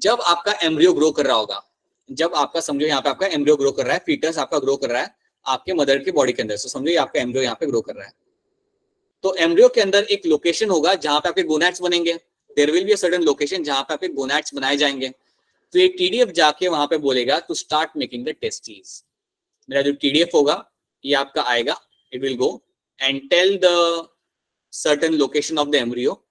[SPEAKER 1] जब आपका एम्ब्रियो ग्रो कर रहा होगा, जब आपका समझो यहाँ पे आपका एम्ब्रियो ग्रो कर रहा है, फीटस आपका ग्रो कर रहा है आपके मदर की बॉडी के अंदर, तो समझो आपका एम्ब्रियो यहाँ पे ग्रो कर रहा है, तो एम्ब्रियो के अंदर एक लोकेशन होगा जहां पे आपके गोनैड्स बनेंगे। There will be a certain location जहां पे आपके गोनैड्स बनाए जाएंगे। तो ये TDF जाके वहां पे बोलेगा to start making the testis. मेरा जो TDF होगा ये आपका आएगा, it will go and tell the certain location of the embryo.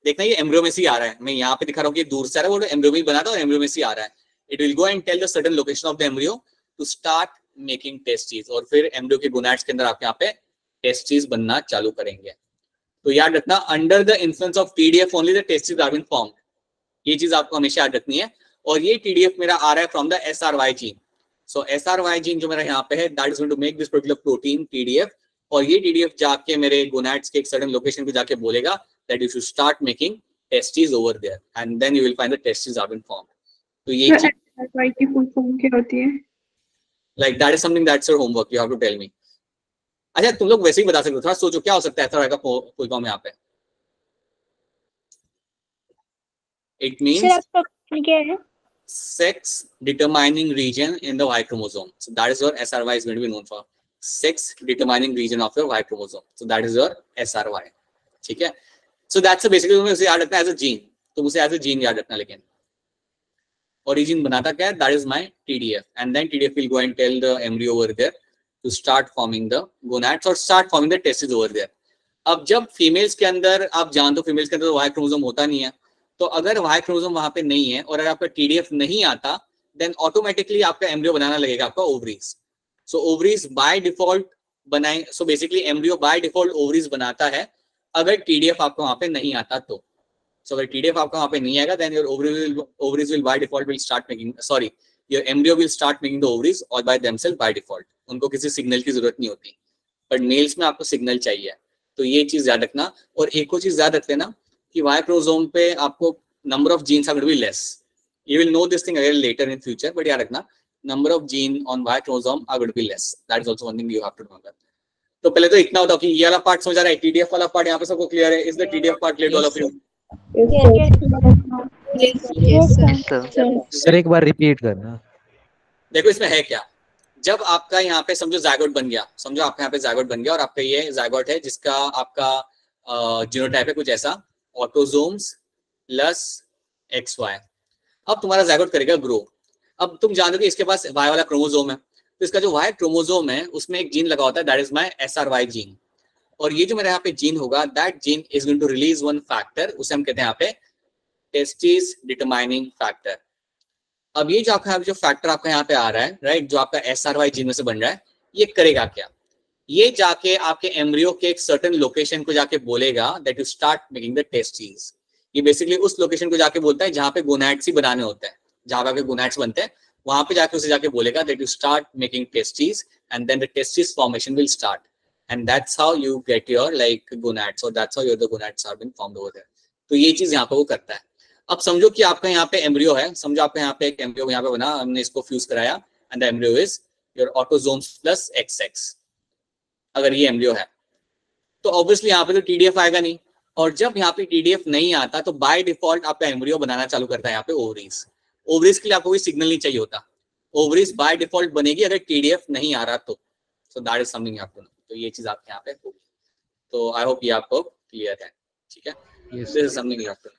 [SPEAKER 1] देखना ये एम्ब्रियो में से आ रहा है, मैं यहाँ पे दिखा रहा हूँ कि दूर से आ रहा है, वो एम्ब्रियो में बना था और एम्ब्रियो में से आ रहा है। It will go and tell the certain location of the embryo to start making testis, और फिर एम्ब्रियो के गोनैड्स के अंदर आपके यहाँ पे टेस्टिस बनना चालू करेंगे। तो याद रखना, under the influence of TDF only the testis are been formed. ये चीज आपको हमेशा याद रखनी है। और ये TDF मेरा आ रहा है from the SRY gene. So SRY gene जो मेरा यहाँ पे है, that is going to make this particular protein TDF, और ये TDF जाके मेरे गोनैड्स के एक सर्टेन लोकेशन पे जाके बोलेगा that you should start making testis over there, and then you will find the testis are been formed. तो ये
[SPEAKER 3] SRY की फुल फॉर्म क्या होती है?
[SPEAKER 1] Like that is something that's your homework, you have to tell me. अच्छा तुम लोग वैसे ही बता सकते हो, थोड़ा सोचो क्या हो सकता है SRY का फुल फॉर्म यहाँ पे। इट मींस
[SPEAKER 5] सर आपका क्या है?
[SPEAKER 1] sex determining region in the Y chromosome. So that is your SRY is going to be known for. Sex determining region of your Y chromosome. So that is your SRY. ठीक है? So that's a basically तुम्हें उसे याद रखना as a gene. तुम उसे as a gene याद रखना, लेकिन origin बनाता क्या है? That is my TDF, and then TDF will go and tell the embryo over there to start forming the gonads or start forming the testes over there. अब जब फीमेल्स के अंदर आप जानते हो फीमेल्स के अंदर वाई क्रोमोसोम होता नहीं है, तो अगर वाई क्रोमोसोम वहां पे नहीं है और अगर आपका टीडीएफ नहीं आता, देन ऑटोमेटिकली आपका एम्ब्रियो बनाना लगेगा आपका ovaries. So ovaries by default बनाए. So basically embryo by default ovaries बनाता है अगर टीडीएफ आपको वहां पे नहीं आता तो. सो अगर टीडीएफ आपका वहां पे नहीं आएगा, then your ovaries will by default will start making, sorry, your embryo will start making the ovaries और बाय देमसेल्फ बाय डिफॉल्ट. उनको किसी सिग्नल की जरूरत नहीं होती, बट मेल्स में आपको सिग्नल चाहिए. तो ये चीज याद रखना. और एक और चीज याद रख लेना कि वाई क्रोमोसोम पे आपको number of genes are going to be less. You will know this thing again later in future, but याद रखना number of gene on Y chromosome are going to be less. That is also one thing you have to remember. तो पहले तो इतना होता कि ये वाला पार्ट समझ आ रहा है, टीडीएफ वाला पार्ट यहाँ पे सबको क्लियर है? Is the TDF part clear to all of you?
[SPEAKER 6] Sir एक बार रिपीट करना.
[SPEAKER 1] देखो इसमें है क्या, जब आपका यहाँ पे समझो जायगोट बन गया, समझो आपका यहाँ पे जायगोट बन गया और आपका ये जायगोट है जिसका आपका जीनोटाइप है कुछ ऐसा, ऑटोजोम्स प्लस XY. अब तुम्हारा जायगोट करेगा ग्रो. अब तुम जानते हो कि इसके पास Y वाला क्रोमोसोम है, तो इसका जो Y क्रोमोसोम है उसमें एक जीन लगा होता है, that is my SRY gene. और ये जो मेरे यहाँ पे जीन होगा, that gene is going to release one factor, उसे हम कहते हैं यहाँ पे टेस्टिस डिटरमाइनिंग फैक्टर. अब ये जो आपका जो फैक्टर आपका यहाँ पे आ रहा है, राइट, जो आपका SRY जीन में से बन रहा है, ये करेगा क्या? ये जाके आपके एम्ब्रियो के एक सर्टेन लोकेशन को जाके बोलेगा that you start making the testis. ये बेसिकली उस लोकेशन को जाके बोलता है जहाँ पे गोनैड्स ही बनाने होते हैं, जहाँ पे आपके गोनैड्स बनते हैं, वहां पे जाके उसे जाके बोलेगा that you start making testis and then the testis formation will start and that's how you get your like gonads और that's how your the gonads are been formed over there. तो ये चीज यहाँ पे वो करता है. अब समझो कि आपका यहाँ पे एम्ब्रियो है, समझो आपका यहाँ पे एक एम्ब्रियो यहाँ पे बना, हमने इसको फ्यूज कराया and the embryo is your autosomes plus XX. अगर ये एम्ब्रियो है तो ऑब्वियसली यहाँ पे तो TDF आएगा नहीं, और जब यहाँ पे TDF नहीं आता तो बाय डिफॉल्ट आपका एम्ब्रियो बनाना चालू करता है यहाँ पे ओवरीज. ओवरीज के लिए आपको कोई सिग्नल नहीं चाहिए होता, ओवरीज बाय डिफॉल्ट बनेगी अगर TDF नहीं आ रहा तो. So that is something you have to know. तो ये चीज आपके यहाँ पे होगी. तो आई होप ये आपको क्लियर है. ठीक है, this is something you have to know.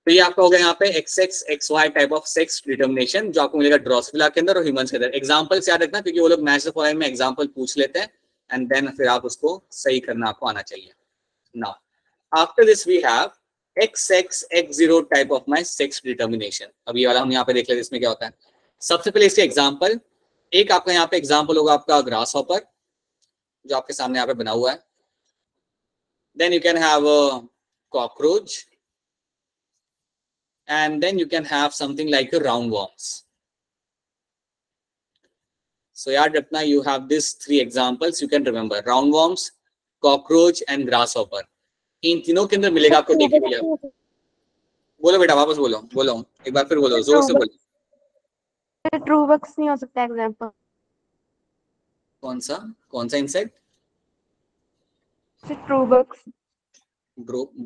[SPEAKER 1] तो ये आपका हो गया यहाँ पे XX XY type of sex determination जो आपको मिलेगा ड्रोसोफिला के अंदर और ह्यूमंस के अंदर. एग्जांपल्स याद रखना क्योंकि वो लोग मैच द फॉलोइंग में एग्जांपल पूछ लेते हैं एंड देन फिर आप उसको सही करना आपको आना चाहिए. Now after this we have XX X0 type of my sex determination. अब ये वाला हम यहाँ पे देख लेते हैं इसमें क्या होता है. सबसे पहले इसके एग्जाम्पल, एक आपका यहाँ पे एग्जाम्पल होगा आपका ग्रास हॉपर जो आपके सामने यहाँ पे बना हुआ है. Then you can have cockroach and then you can have something like a roundworms. So yaad rakhna, you have these three examples you can remember: roundworms, cockroach and grasshopper. इन तीनों के अंदर मिलेगा आपको देखिए भैया. बोलो बेटा, वापस बोलो, बोलो एक बार फिर बोलो, जोर से बोलो.
[SPEAKER 5] ट्रू बक्स नहीं हो सकता एग्जांपल?
[SPEAKER 1] कौन सा इंसेक्ट?
[SPEAKER 5] ट्रू बक्स,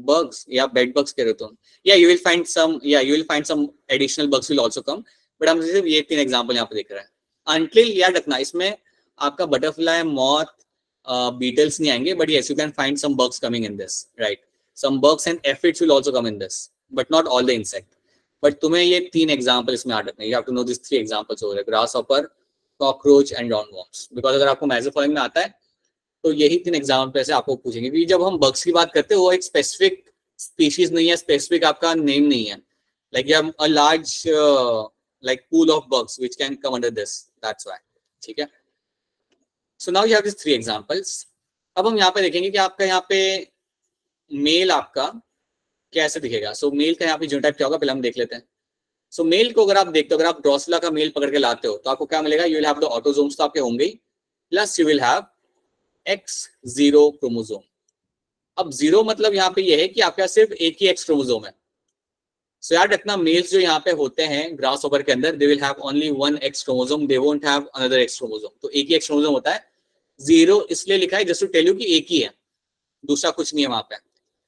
[SPEAKER 1] bugs, yeah, bed bugs कह रहे हो तुम. Yeah, you will find some additional bugs will also come, but हम सिर्फ ये तीन एग्जांपल यहाँ पे देख रहे हैं. Until याद रखना इसमें आपका बटरफ्लाई, मॉथ, बीटल्स नहीं आएंगे, but yes you can find some bugs coming in this, right? Some bugs and aphids will also come in this, but not all the insect. But तुम्हें ये तीन एग्जांपल इसमें याद रखना. You have to know these three examples over here: grasshopper, cockroach and roundworms. Because अगर आपको मैच द फॉलोइंग में आता है तो यही तीन एग्जाम्पल से आपको पूछेंगे. क्योंकि जब हम बग्स की बात करते हैं वो एक स्पेसिफिक स्पीशीज नहीं है, स्पेसिफिक आपका नेम नहीं है. Like you have a large like pool of bugs which can come under this, that's why. ठीक है, so now you have this three examples. अब हम यहाँ पे देखेंगे कि आपका यहाँ पे मेल आपका कैसे दिखेगा. सो मेल का यहाँ पे जीनोटाइप क्या होगा पहले हम देख लेते हैं. सो मेल को अगर आप देखते हो, अगर आप ड्रोसोफिला का मेल पकड़ के लाते हो तो आपको क्या मिलेगा? You will have the autosomes तो आपके होंगे ही, plus you will have X0 chromosome. अब 0 मतलब यहाँ पे ये है कि आपके पास सिर्फ एक ही X क्रोमोसोम है. सो याद रखना, मेल्स जो यहाँ पे होते हैं ग्रास हॉपर के अंदर, they will have only one X chromosome, they won't have another X chromosome. तो एक ही X क्रोमोसोम होता है. 0 इसलिए लिखा है जस्ट टू टेल यू कि एक ही है, दूसरा कुछ नहीं है वहां पे.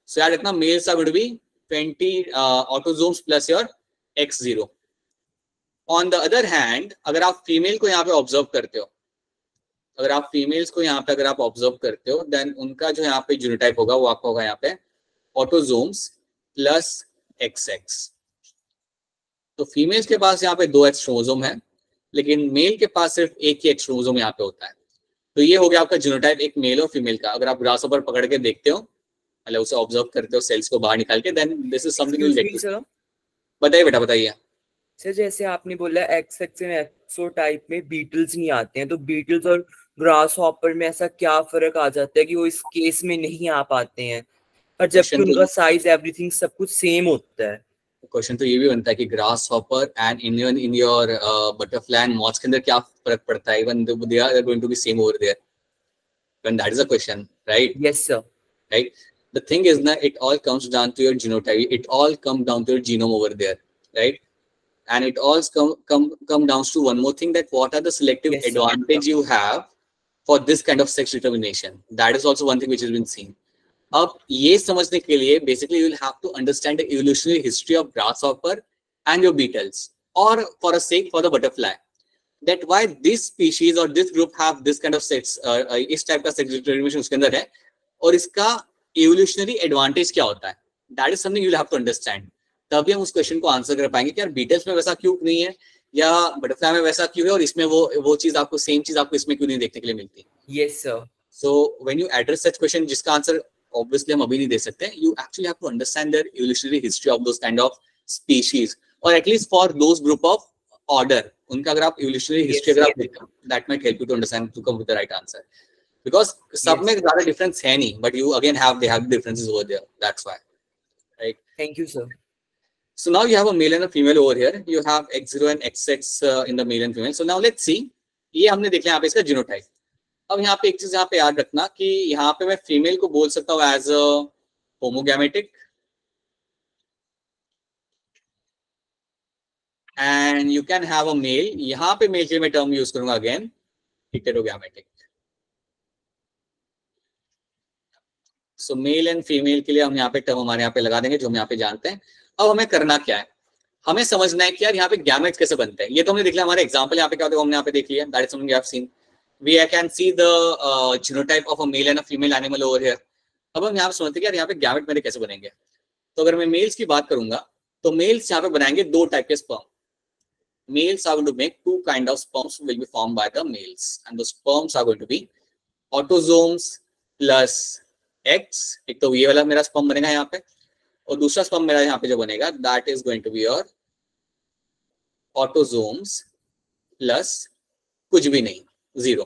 [SPEAKER 1] सो याद रखना, males are going to be 20 autosomes plus your X0. On the other hand अगर आप फीमेल को यहाँ पे ऑब्जर्व करते हो, अगर आप फीमेल्स को यहाँ पे अगर आप ऑब्जर्व करते हो, देन उनका जो यहाँ पे जीनोटाइप होगा वो आपका होगा यहाँ पे ऑटोजोम्स प्लस XX। तो फीमेल्स के पास यहाँ पे 2 X क्रोमोसोम है, लेकिन मेल के पास सिर्फ एक ही X क्रोमोसोम यहाँ पे होता है। तो ये हो गया आपका जीनोटाइप एक मेल और फीमेल का। अगर आप ग्रासहॉपर पकड़ के देखते हो, मतलब उसे ऑब्जर्व करते हो सेल्स को बाहर निकाल के, then this is something you will get. बताइए बेटा, बताइए
[SPEAKER 4] सर। जैसे आपने बोला XX एंड एक्सोटाइप में बीटल्स नहीं आते हैं, तो बीटल्स और ग्रास हॉपर में ऐसा क्या फर्क आ जाता है कि वो इस केस में नहीं आ पाते हैं, और जबकि उनका साइज एवरीथिंग सब कुछ सेम होता है?
[SPEAKER 1] क्वेश्चन तो ये भी बनता है कि grasshopper and in your butterfly and moths के अंदर क्या फर्क पड़ता है, even they are going to be same over there, when that is a question, right?
[SPEAKER 4] Yes sir,
[SPEAKER 1] right. The thing is ना, it all comes down to your genotype, it all come down to your genome over there, right? And it all come down to one more thing, that what are the selective advantage you have for this kind of sex determination. That is also one thing which has been seen. अब ये समझने के लिए basically you will have to understand the evolutionary history of grasshopper and your beetles, or for a sake for the butterfly, that why this species or this group have this kind of sex, इस type का sex determination उसके अंदर है, और इसका evolutionary advantage क्या होता है. That is something you will have to understand. तभी हम उस क्वेश्चन को आंसर कर पाएंगे कि यार बीटल्स में वैसा क्यों नहीं है, या बटरफ्लाई में वैसा क्यों है, और इसमें वो चीज आपको सेम चीज आपको इसमें क्यों नहीं देखने के लिए मिलती.
[SPEAKER 4] Yes sir.
[SPEAKER 1] So when you address such question जिसका आंसर ऑब्वियसली हम अभी नहीं दे सकते, you actually have to understand their evolutionary history of those kind of species, और at least for those group of order उनका अगर आप इवोल्यूशनरी हिस्ट्री अगर आप देखो, that might help you to understand to come with the right answer, because सब में ज्यादा डिफरेंस है नहीं, but you again they have differences over there, that's why, right?
[SPEAKER 4] Thank you sir.
[SPEAKER 1] So now you have a male and a female over here. You have X0 and XX in the male and female. So now let's see. ये हमने देख लिया यहाँ पे इसका जीनोटाइप. अब यहाँ पे एक चीज यहाँ पे याद रखना कि यहाँ पे मैं फीमेल को बोल सकता हूँ as a homogametic, and you can have a male. यहाँ पे मेल के लिए मैं टर्म यूज करूंगा again heterogametic. So male and female के लिए हम यहाँ पे टर्म हमारे यहाँ पे लगा देंगे जो हम यहाँ पे जानते हैं. अब हमें करना क्या है, हमें समझना है कि यार यहाँ पे गैमेट्स कैसे बनते हैं. ये तो हमने देख लिया, हमारे एग्जांपल यहाँ पे क्या होता है हमने यहाँ पे देख लिया. That is something we have seen. We can see the genotype of a male and a female animal over here. अब हम यहाँ पे समझते हैं कि यार यहाँ पे गैमेट मेरे कैसे बनेंगे. तो अगर मैं मेल्स की बात करूंगा तो मेल्स यहाँ पे बनाएंगे 2 टाइप के sperm. Males are going to make 2 kind of sperms will be formed by the males, and the sperms are going to be autosomes plus X. एक तो ये वाला मेरा स्पर्म बनेगा यहाँ पे, और दूसरा स्पर्म मेरा यहाँ पे जो बनेगा that is going to be your autosomes plus कुछ भी नहीं, 0.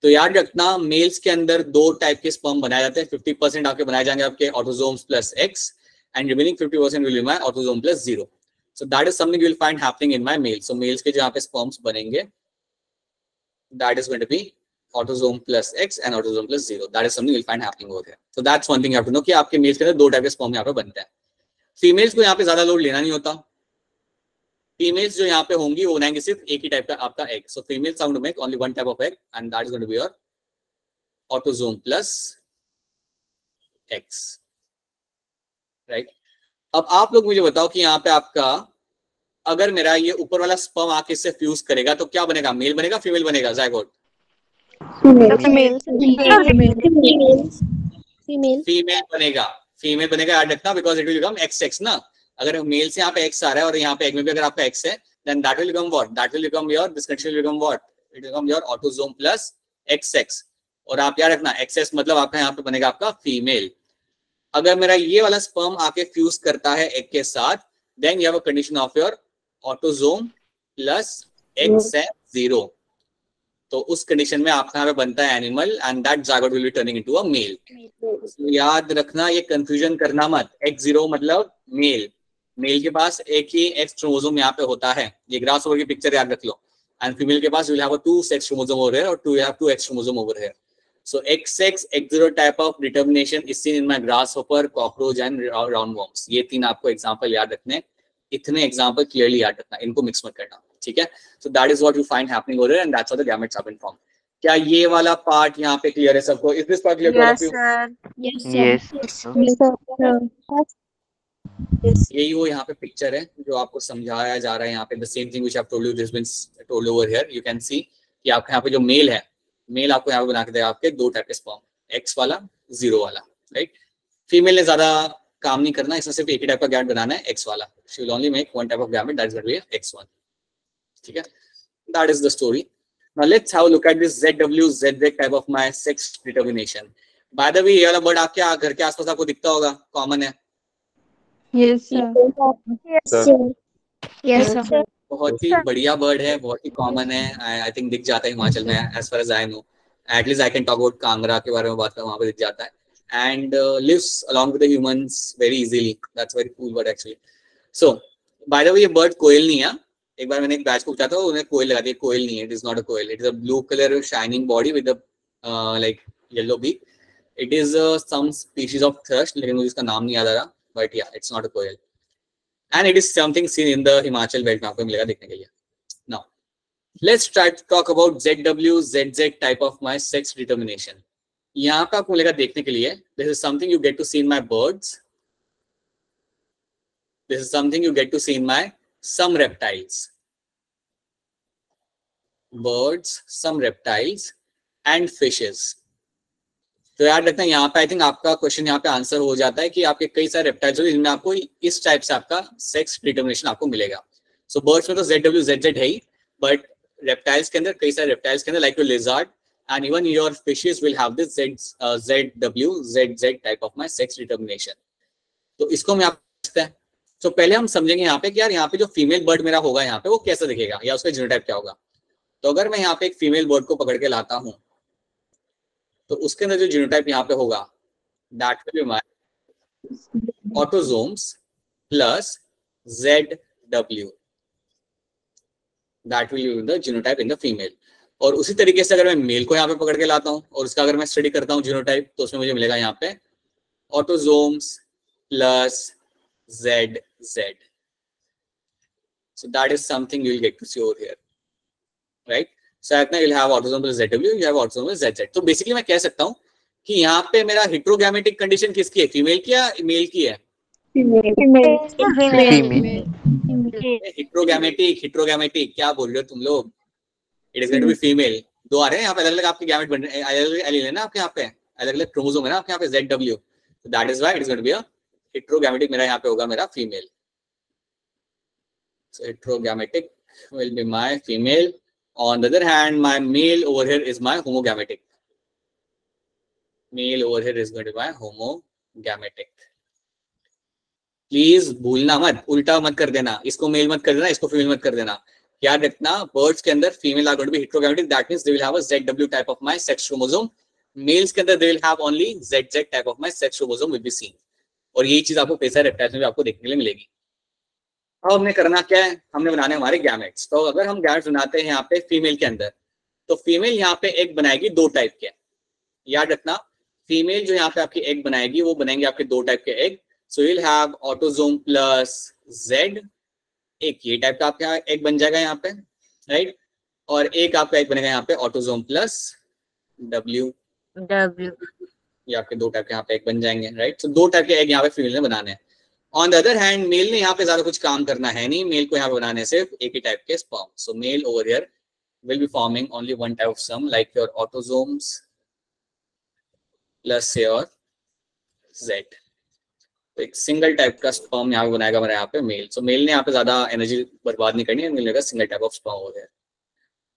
[SPEAKER 1] तो याद रखना मेल्स के अंदर 2 टाइप के स्पर्म बनाए जाते हैं. 50% आपके बनाए जाएंगे आपके autosomes plus X, and remaining 50% will be my autosome plus 0. So that is something you will find happening in my males. So males के जो यहाँ पे sperms बनेंगे, that is going to be autosome plus X and autosome plus 0. That is something you will find happening over here. So that's one thing you have to know कि आपके males के अंदर 2 टाइप के sperm यहाँ पे बनते हैं. Females को यहाँ पे ज्यादा लोड लेना नहीं होता. Females जो यहाँ पे होंगी वो बनाएंगे सिर्फ एक ही टाइप का आपका egg. So females are going to make only 1 type of egg, and that is going to be your autosome plus X, right? अब आप लोग मुझे बताओ कि यहाँ पे आपका अगर मेरा ये ऊपर वाला स्पर्म आके इससे फ्यूज करेगा तो क्या बनेगा, मेल बनेगा फीमेल बनेगा? ज़ायगोट फीमेल बनेगा. फीमेल बनेगा, याद रखना, because it will become XX ना. अगर मेल से यहाँ पे X आ रहा है और यहाँ पे एग में भी अगर आपका X है, then that will become what, that will become your, this condition will become what, it will become your autosome plus XX. और आप याद रखना XS मतलब आपका यहाँ पे बनेगा आपका फीमेल. अगर मेरा ये वाला स्पर्म आके फ्यूज करता है एग के साथ, then you have a condition of your autosome plus X है 0. तो उस कंडीशन में आपका यहाँ पे बनता है animal, and that zygote will be turning into a male. याद रखना, ये कंफ्यूजन करना मत. X0 मतलब मेल, मेल के पास एक ही X क्रोमोसोम यहाँ पे होता है. ये ग्रासहॉपर की पिक्चर याद रख लो. एंड फीमेल के पास you will have a 2 sex chromosome over here, और 2 X chromosome over here. So XX, X0 type of determination is seen in my grasshopper, cockroach and roundworms. ये 3 आपको एग्जांपल याद रखने. इतने एग्जांपल क्लियरली याद रखना, इनको मिक्स मत करना, ठीक है? So that is what you find happening over here, and that's how the gametes have been formed. क्या ये वाला पार्ट यहाँ पे क्लियर है सबको? Is this part clear?
[SPEAKER 2] Yes, sir.
[SPEAKER 5] Yes.
[SPEAKER 1] यही वो यहाँ पे पिक्चर है जो आपको समझाया जा रहा है यहाँ पे, the same thing which I have told you, this been told over here. You can see कि आपके यहाँ पे जो मेल है, मेल आपको यहाँ पे बना के देगा आपके दो टाइप के स्पर्म, एक्स वाला, जीरो वाला, राइट। फीमेल ने ज्यादा काम नहीं करना, इसमें सिर्फ एक ही टाइप का गैमेट बनाना है, एक्स वाला। She will only make one type of gamete, that is going to be X1, ठीक है। That is the story. Now let's have a look at this ZW ZZ type of my sex determination. By the way ये वाला वर्ड आपके घर के आसपास आपको दिखता होगा, कॉमन है।
[SPEAKER 5] Yes, sir. Yes, sir.
[SPEAKER 1] बहुत ही बढ़िया बर्ड है, बहुत ही कॉमन है। आई थिंक दिख जाता है हिमाचल में, as far as I know. At least I can talk about Kangra के बारे में बात करूं, वहां पे दिख जाता है। And lives along with the humans very easily, that's very cool bird actually. So by the way ये बर्ड कोयल नहीं है। एक बार मैंने एक बैच को पूछा था, उन्हें कोयल लगा दिया। कोयल नहीं है, it is not a koel, it is a blue colour shining body with like yellow beak. It is some species of thrush, लेकिन मुझे इसका नाम नहीं याद आ रहा, but yeah it's not a koel. And it is something seen in the Himachal belt में आपको मिलेगा देखने के लिए। Now, let's try to talk about ZW ZZ type of my sex determination. यहाँ पे आपको मिलेगा देखने के लिए, this is something you get to see in my birds. This is something you get to see in my some reptiles. Birds, some reptiles and fishes. तो याद रखना यहाँ पे आई थिंक आपका क्वेश्चन यहाँ पे आंसर हो जाता है कि आपके कई सारे रेप्टाइल्स होंगे जिनमें आपको इस टाइप से आपका सेक्स डिटर्मिनेशन आपको मिलेगा। सो बर्ड्स में तो ZW ZZ है ही, बट रेप्टाइल्स के अंदर कई सारे रेप्टाइल्स के अंदर like your lizard and even your fishes will have this ZW ZZ type of my sex determination. तो इसको हम यहाँ पे तो पहले हम समझेंगे यहाँ पे कि यार यहाँ पे जो फीमेल बर्ड मेरा होगा यहाँ पे वो कैसा दिखेगा या उसका जीनोटाइप क्या होगा। तो अगर मैं यहाँ पे एक फीमेल बर्ड को पकड़ के लाता हूँ तो उसके अंदर जो जीनोटाइप यहाँ पे होगा, that will be my autosomes plus ZW, that will be the genotype in the female. और उसी तरीके से अगर मैं मेल को यहाँ पे पकड़ के लाता हूँ और उसका अगर मैं स्टडी करता हूँ जीनोटाइप, तो उसमें मुझे मिलेगा यहाँ पे autosomes plus ZZ। So that is something you will get to see over here, right? So you'll have autosome plus ZW, you have autosome plus ZZ. तो बेसिकली मैं कह सकता हूँ कि यहाँ पे मेरा हिट्रोगैमेटिक कंडीशन किसकी है, फीमेल की या मेल की है? हिट्रोगैमेटिक क्या बोल रहे हो तुम लोग? It is going to be female. दो आ रहे हैं यहाँ पे, अलग अलग आपके गैमेट बन रहे हैं, अलग अलग एलील है ना आपके यहाँ पे, अलग अलग क्रोमोसोम है ना आपके यहाँ पे ZW। So that is why it is going to be a हिट्रोगैमेटिक। मेरा यहाँ पे होगा मेरा female. So heterogamitic will be my female. On the other hand, my male over here is my homogamitic. Male over here is going to be my homogamitic. Please भूलना मत, उल्टा मत कर देना, इसको मेल मत कर देना, इसको फीमेल मत कर देना। याद रखना बर्ड्स के अंदर female are going to be heterogamitic, that means they will have a ZW type of my sex chromosome. Males के अंदर they will have only ZZ type of my sex chromosome will be seen. और यही चीज आपको पैसा रेप्टाइल्स में भी आपको देखने के लिए मिलेगी। अब हमने करना क्या है, हमने बनाने हमारे गैमेट्स। तो अगर हम गैमेट्स बनाते हैं यहाँ पे फीमेल के अंदर, तो फीमेल यहाँ पे एग बनाएगी दो टाइप के। याद रखना फीमेल जो यहाँ पे आपकी एग बनाएगी वो बनाएंगे आपके दो टाइप के egg. So you will have autosome plus Z, एक ये टाइप का आपका एग बन जाएगा यहाँ पे, राइट। और एक आपका एग बनेगा यहाँ पे ऑटोसोम प्लस W, ये आपके दो टाइप के यहाँ पे एग बन जाएंगे, राइट। सो दो टाइप के एग यहाँ पे फीमेल ने बनाने हैं। On the other hand male ने यहाँ पे ज्यादा कुछ काम करना है नहीं, मेल को यहाँ पे बनाने सिर्फ एक ही टाइप के sperm. So male over here will be forming only one type of sperm like your autosomes plus your Z। तो एक सिंगल टाइप का स्पर्म यहाँ पे बनाएगा मेरा यहाँ पे मेल। सो मेल ने यहाँ पे ज्यादा एनर्जी बर्बाद नहीं करनी है, मिलेगा single type of sperm over here.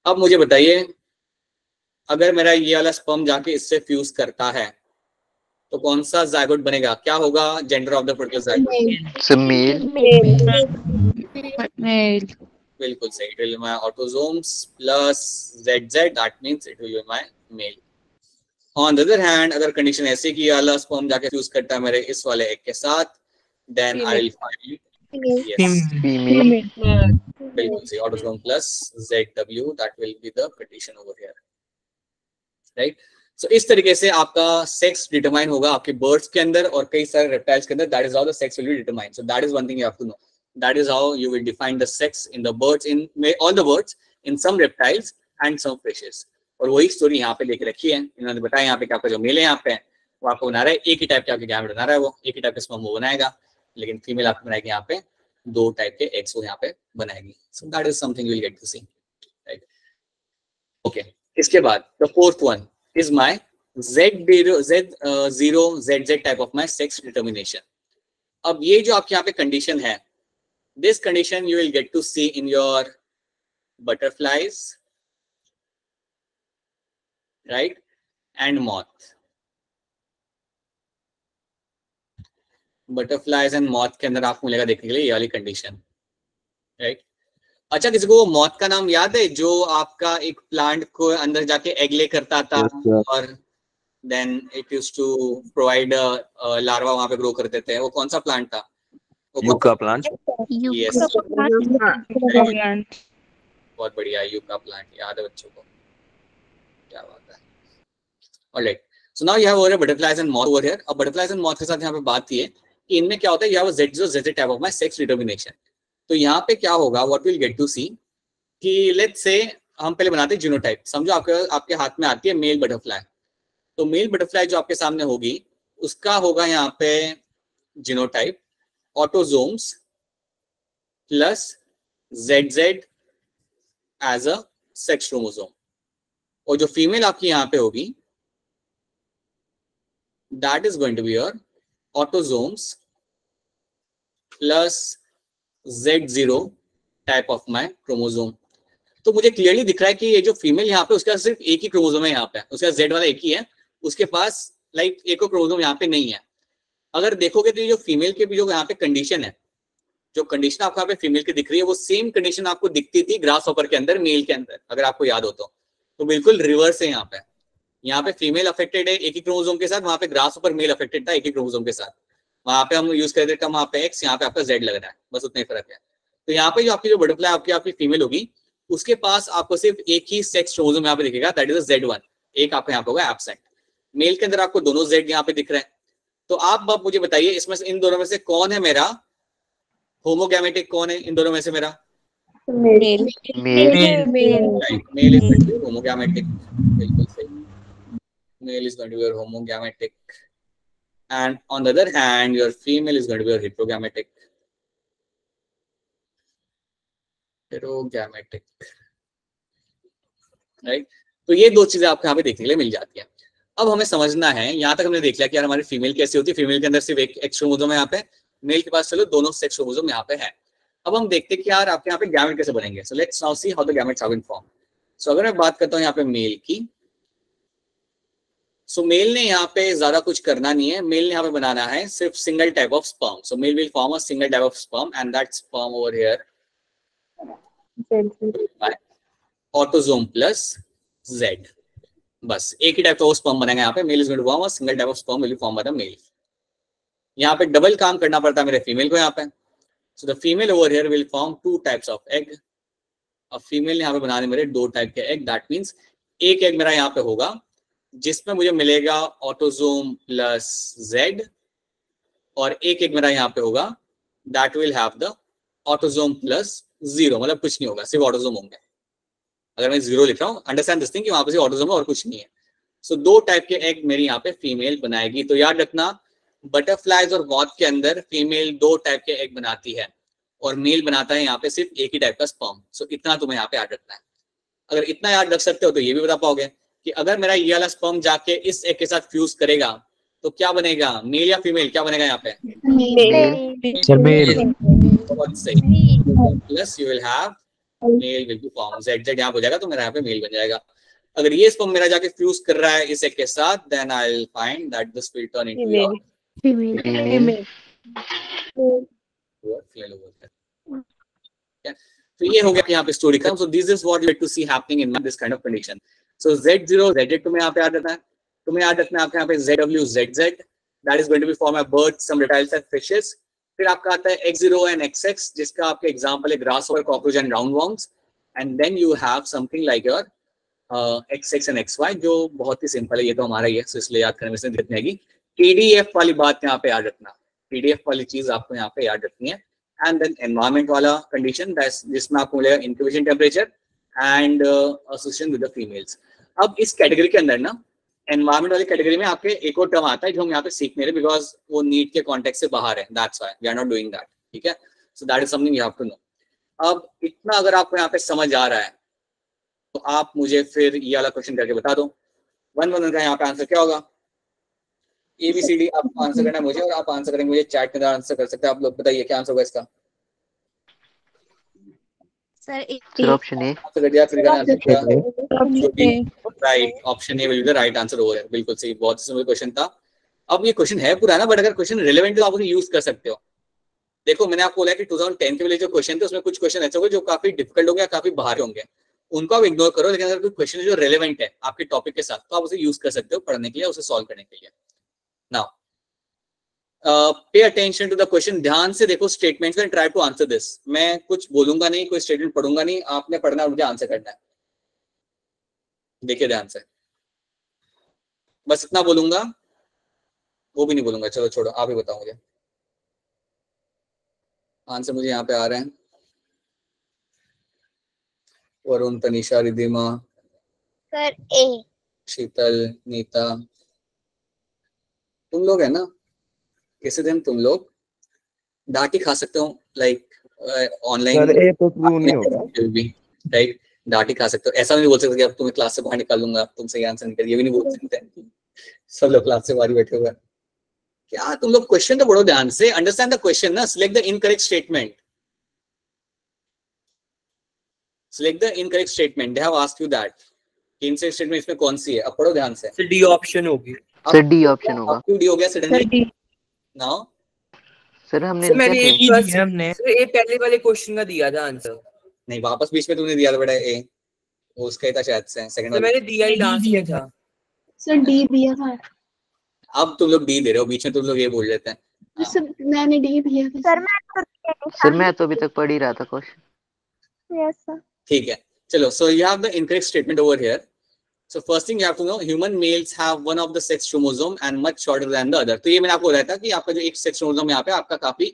[SPEAKER 1] अब मुझे बताइए अगर मेरा ये वाला स्पर्म जाके इससे फ्यूज करता है तो कौन सा जायगोट बनेगा, क्या होगा gender of the particular zygote?
[SPEAKER 5] Male.
[SPEAKER 1] बिल्कुल सही, it will be my autosomes plus ZZ, that means it will be my male. On the other hand अगर कंडीशन ऐसी कि वाला स्पर्म जाके फ्यूज करता है मेरे इस वाले एग के साथ, then I will find female. बिल्कुल सही, autosome plus ZW, that will be the condition over here, right. So इस तरीके से आपका सेक्स डिटरमाइन होगा आपके बर्ड्स के अंदर और कई सारे रेप्टाइल्स के अंदर। That is how the sex will be determined. So that is one thing you have to know, that is how you will define the sex in the birds, in all the birds, in some reptiles and some fishes. और वही स्टोरी यहाँ पे लेके रखी है, इन्होंने बताया यहाँ पे कि आपका जो मेल है यहाँ पे वो आपको बना रहा है एक ही टाइप के आपके गैमेट बना रहा है, वो एक ही टाइप के स्पर्म वो बनाएगा। लेकिन फीमेल आपको बनाएगी यहाँ पे 2 टाइप के एग्स वो यहाँ पे बनाएगी. So that is something you will get to see, right. Okay, इसके बाद the fourth one is my Z0 ZZ type of my sex determination. अब ये जो आपके यहाँ पे कंडीशन है, this condition you will get to see in your butterflies, right, and moth. Butterflies and moth के अंदर आपको मिलेगा देखने के लिए ये वाली कंडीशन, राइट. अच्छा, किसी को वो मॉथ का नाम याद है जो आपका एक प्लांट को अंदर जाके एग ले करता था और then it used to provide larva वहां पे ग्रो करते थे? वो कौन सा प्लांट था?
[SPEAKER 6] Yucca plant.
[SPEAKER 1] यस, बहुत बढ़िया, यूका प्लांट याद है बच्चों को, क्या बात है. Alright, so now you have over butterflies and moth over here. अब बटरफ्लाइज एंड मॉथ के साथ यहाँ पे बात ये कि इनमें क्या होता है, you have Z0 ZZ type of my sex determination. तो यहाँ पे क्या होगा, व्हाट विल गेट टू सी कि लेट्स से हम पहले बनाते हैं जीनोटाइप. समझो आपके हाथ में आती है मेल बटरफ्लाई. तो मेल बटरफ्लाई जो आपके सामने होगी उसका होगा यहाँ पे genotype autosomes plus ZZ as a sex chromosome. और जो फीमेल आपकी यहाँ पे होगी that is going to be your autosomes plus Z0 type of my chromosome. तो मुझे क्लियरली दिख रहा है कि ये जो फीमेल यहाँ पे उसका सिर्फ एक ही क्रोमोसोम है, यहाँ पे उसका Z वाला एक ही है, उसके पास लाइक एक और क्रोमोसोम यहाँ पे नहीं है. अगर देखोगे तो ये जो फीमेल के भी जो यहाँ पे कंडीशन है, जो कंडीशन आपको यहाँ पे फीमेल की दिख रही है वो सेम कंडीशन आपको दिखती थी ग्रास हॉपर के अंदर मेल के अंदर, अगर आपको याद हो तो बिल्कुल रिवर्स है. यहाँ पे फीमेल अफेक्टेड है एक ही क्रोमोसोम के साथ, वहां पे ग्रास हॉपर मेल अफेक्टेड था एक ही क्रोमोसोम के साथ. वहां पे हम यूज करते थे वहां पे X, यहाँ पे आपका Z लग रहा है, बस उतना ही फर्क है. तो यहाँ पे जो आपकी जो बटरफ्लाई आपकी फीमेल होगी उसके पास आपको सिर्फ एक ही सेक्स क्रोमोसोम यहाँ पे दिखेगा, दैट इज Z1. एक आपका यहाँ पे होगा एब्सेंट. मेल के अंदर आपको दोनों Z यहाँ पे दिख रहे हैं. तो आप मुझे बताइए इसमें से इन दोनों में से कौन है मेरा होमोगैमेटिक, कौन है इन दोनों में से मेरा?
[SPEAKER 3] Male.
[SPEAKER 1] Male is going to be homogametic. बिल्कुल सही, male is going to be homogametic. And on the other hand, your female is going to be heterogamitic. Right? तो ये दो चीजें आपको यहाँ पे देखने के लिए मिल जाती हैं. अब हमें समझना है, यहाँ तक हमने देख लिया कि यार हमारी फीमेल कैसी होती है. फीमेल के अंदर सिर्फ एक एक्स क्रोमोसोम है यहाँ पे, मेल के पास चलो दोनों सेक्स क्रोमोसोम यहाँ पे है. अब हम देखते हैं कि यार आपके यहाँ पे गैमेट कैसे बनेंगे. So let's now see how the gametes have been form. So अगर मैं बात करता हूँ यहाँ पे मेल की, सो मेल ने यहाँ पे ज्यादा कुछ करना नहीं है. मेल ने यहाँ पे बनाना है सिर्फ single type of sperm. So male will form a single type of sperm and that sperm over here autosome plus Z. बस एक ही टाइप का स्पर्म बनेगा यहाँ पे. Male is going to form a single type of sperm will be form by the male. यहाँ पे डबल काम करना पड़ता है मेरे फीमेल को यहाँ पे. So the female over here will form 2 types of egg. अब फीमेल ने यहाँ पे बनाने मेरे 2 टाइप के एग. दैट मीन्स एक एग मेरा यहाँ पे होगा जिसमें मुझे मिलेगा ऑटोजोम प्लस Z, और एक एक मेरा यहाँ पे होगा that will have the autosome plus 0. मतलब कुछ नहीं होगा, सिर्फ ऑटोजोम होंगे. अगर मैं 0 लिख रहा हूँ, अंडरस्टैंड दिस थिंग कि वहां पे ऑटोजोम है और कुछ नहीं है. सो 2 टाइप के एग मेरी यहाँ पे फीमेल बनाएगी. तो याद रखना, बटरफ्लाइज और मॉथ के अंदर फीमेल 2 टाइप के एग बनाती है और मेल बनाता है यहाँ पे सिर्फ एक ही टाइप का स्पर्म. सो इतना तुम्हें यहाँ पे याद रखना है. अगर इतना याद रख सकते हो तो ये भी बता पाओगे कि अगर मेरा ये वाला स्पर्म जाके इस एग के साथ फ्यूज करेगा तो क्या बनेगा, मेल या फीमेल? क्या बनेगा यहाँ पे?
[SPEAKER 6] मेल.
[SPEAKER 1] बहुत सही. Plus you will have mail will be form. Z यहाँ हो जाएगा तो मेरा यहाँ पे मेल बन जाएगा. अगर ये स्पर्म मेरा जाके फ्यूज कर रहा है इस एग के साथ, then I will find that this will turn into your female. तो ये हो गया कि यहाँ पे स्टोरी खत्म. So this is what you get to see happening in this kind of condition. So Z0 ZZ तुम्हें यहाँ पे याद रहता है. तुम्हें याद रखना है आपके यहाँ पे ZW ZZ that is going to be form by birds, some reptiles and fishes. फिर आपका आता है X0 एंड XX जिसका आपके एग्जांपल है grasshopper, cockroach and roundworms. And then you have something like your XX and XY जो बहुत ही सिंपल है. ये तो हमारा ही है, सो इसलिए याद करने में दिक्कत नहीं आएगी. TDF वाली बात यहाँ पे याद रखना. TDF वाली चीज आपको यहाँ पे याद रखनी है. एंड देन एनवायरमेंट वाला कंडीशन जिसमें आपको मिलेगा incubation temperature and association with the females. अब इस कैटेगरी के अंदर ना एनवायरमेंट वाली कैटेगरी में आपके एक और टर्म आता है जो हम यहाँ पे सीख नहीं रहे बिकॉज वो नीट के कॉन्टेक्स्ट से बाहर है, that's why we are not doing that, ठीक है। So that is something you have to know. अब इतना अगर आपको यहाँ पे समझ आ रहा है तो आप मुझे फिर ये वाला क्वेश्चन करके बता दो। 1 का यहाँ पे आंसर क्या होगा? ABCD आपको आंसर करना है मुझे और आप आंसर करेंगे मुझे, चैट के अंदर आंसर कर सकते हैं आप लोग। बताइए क्या आंसर होगा इसका?
[SPEAKER 6] Sir option A.
[SPEAKER 1] आंसर कर दिया, फिर आंसर क्या? Right, option A will be the right answer over here. बिल्कुल सही, बहुत सिंपल क्वेश्चन था। अब ये क्वेश्चन है पुराना बट अगर क्वेश्चन रिलेवेंट है तो आप उसे यूज कर सकते हो। देखो मैंने आपको बोला कि 2010 के वाले जो क्वेश्चन थे उसमें कुछ क्वेश्चन ऐसे होंगे जो काफी डिफिकल्ट होंगे, काफी बाहर होंगे, उनको आप इग्नोर करो। लेकिन अगर कोई क्वेश्चन जो रेलेवेंट है आपके टॉपिक के साथ तो आप उसे यूज कर सकते हो पढ़ने के लिए, उसे सॉल्व करने के लिए। Now pay attention to the question, ध्यान से देखो statements and try to answer this. मैं कुछ बोलूंगा नहीं, कोई स्टेटमेंट पढ़ूंगा नहीं, आपने पढ़ना है, मुझे आंसर करना है। देखिए ध्यान से, बस इतना बोलूंगा, वो भी नहीं बोलूंगा। चलो छोड़ो, आप ही बताओ मुझे आंसर। मुझे यहाँ पे आ रहे हैं वरुण, तनिषा, रिधिमा,
[SPEAKER 6] सर ए।
[SPEAKER 1] शीतल, नीता, तुम लोग है ना, किसी दिन तुम लोग डांट खा सकते हो, लाइक ऑनलाइन राइट, डांट खा सकते हो। ऐसा नहीं बोल सकते कि अब तुम्हें क्लास से बाहर निकाल दूंगा, तुमसे आंसर नहीं कर, ये भी नहीं बोल सकते। सब लोग क्लास से बाहर बैठे हुए। क्या तुम लोग क्वेश्चन तो पढ़ो ध्यान से, अंडरस्टैंड द क्वेश्चन ना। Select the incorrect statement, select the incorrect statement, they have asked you that. Incorrect statement इसमें कौन सी है? अब पढ़ो ध्यान से।
[SPEAKER 4] डी ऑप्शन होगी।
[SPEAKER 6] सर डी ऑप्शन होगा।
[SPEAKER 1] क्यों डी हो गया सडनली? नाउ
[SPEAKER 6] सर हमने
[SPEAKER 4] मैंने ये पहले वाले क्वेश्चन का दिया था आंसर।
[SPEAKER 1] नहीं, वापस बीच में तुमने दिया था बेटा ए, वो उसका ही था शायद से सेकंड
[SPEAKER 4] तो मैंने दिया ही लास्ट में था।
[SPEAKER 3] सर डी दिया था।
[SPEAKER 1] अब तुम लोग डी दे रहे हो, बीच में तुम लोग ये बोल लेते हैं।
[SPEAKER 3] सर मैंने डी दिया था।
[SPEAKER 6] सर मैं तो अभी तक पढ़ ही रहा था क्वेश्चन।
[SPEAKER 3] Yes sir.
[SPEAKER 1] ठीक है, चलो। सो you have the incorrect statement over here. So first thing you have to know, human males have one of the sex chromosome and much shorter than the other. तो ये मैंने आपको बताया था कि आपका जो एक सेक्स क्रोमोसोम यहाँ पे आपका काफी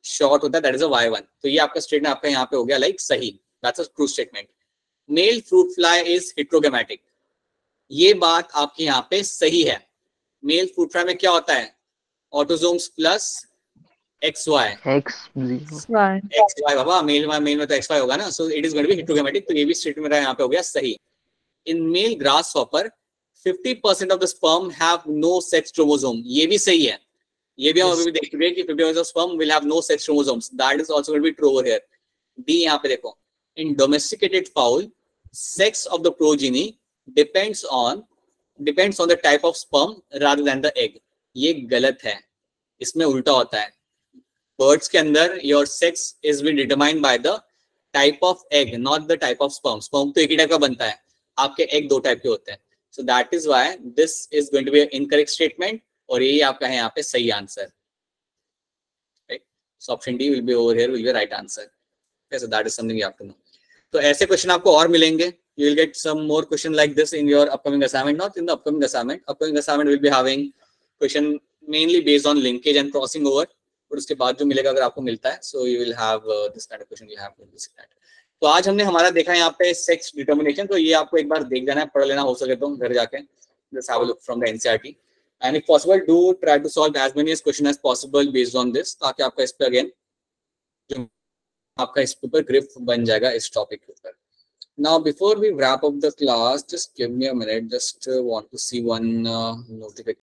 [SPEAKER 1] शॉर्ट होता है, that is a Y1। तो ये आपका स्टेटमेंट आपका यहाँ पे हो गया लाइक सही, that's a true statement। Male fruit fly is heterogametic, ये बात आपके यहाँ पे सही है। मेल फ्रूट फ्लाई में क्या होता है? Autosomes plus XY। XY बाबा, मेल में तो XY होगा ना, so it is going to be heterogametic। तो ये भी स्टेटमेंट मेरा यहाँ पे हो गया सही। In male grasshopper, 50% of the sperm have no sex chromosome। ये भी सही है, ये भी हम अभी भी देख चुके हैं कि 50% of sperm will have no sex chromosomes। That is also going to be true over here। D यहाँ पे देखो, in domesticated fowl, sex of the progeny depends on the type of sperm rather than the egg। ये गलत है, इसमें उल्टा होता है। Birds के अंदर your sex is being determined by the type of egg, not the type of sperm। Sperm तो एक ही टाइप का बनता है, आपके एग दो टाइप के होते हैं। So that is why this is going to be incorrect statement और यही आपका है यहाँ पे सही answer. So option D will be over here, will be right answer. So that is something you have to know. तो ऐसे क्वेश्चन आपको और मिलेंगे, you will get some more question like this in your upcoming assignment, not in the upcoming assignment. Upcoming assignment will be having question mainly based on linkage and crossing over, और उसके बाद जो मिलेगा अगर आपको मिलता है, so you will have this kind of question, you have to this that. तो आज हमने हमारा देखा यहाँ पे सेक्स डिटर्मिनेशन, तो ये आपको एक बार देख जाना है, पढ़ लेना हो सके तो घर जाके, just have a look from the NCERT and if possible do try to solve as many questions as possible based on this, ताकि आपका इस पे अगेन जो आपका इस पे ग्रिप बन जाएगा इस टॉपिक के ऊपर। Now before we wrap up the class, just give me a minute, just want to see one notification।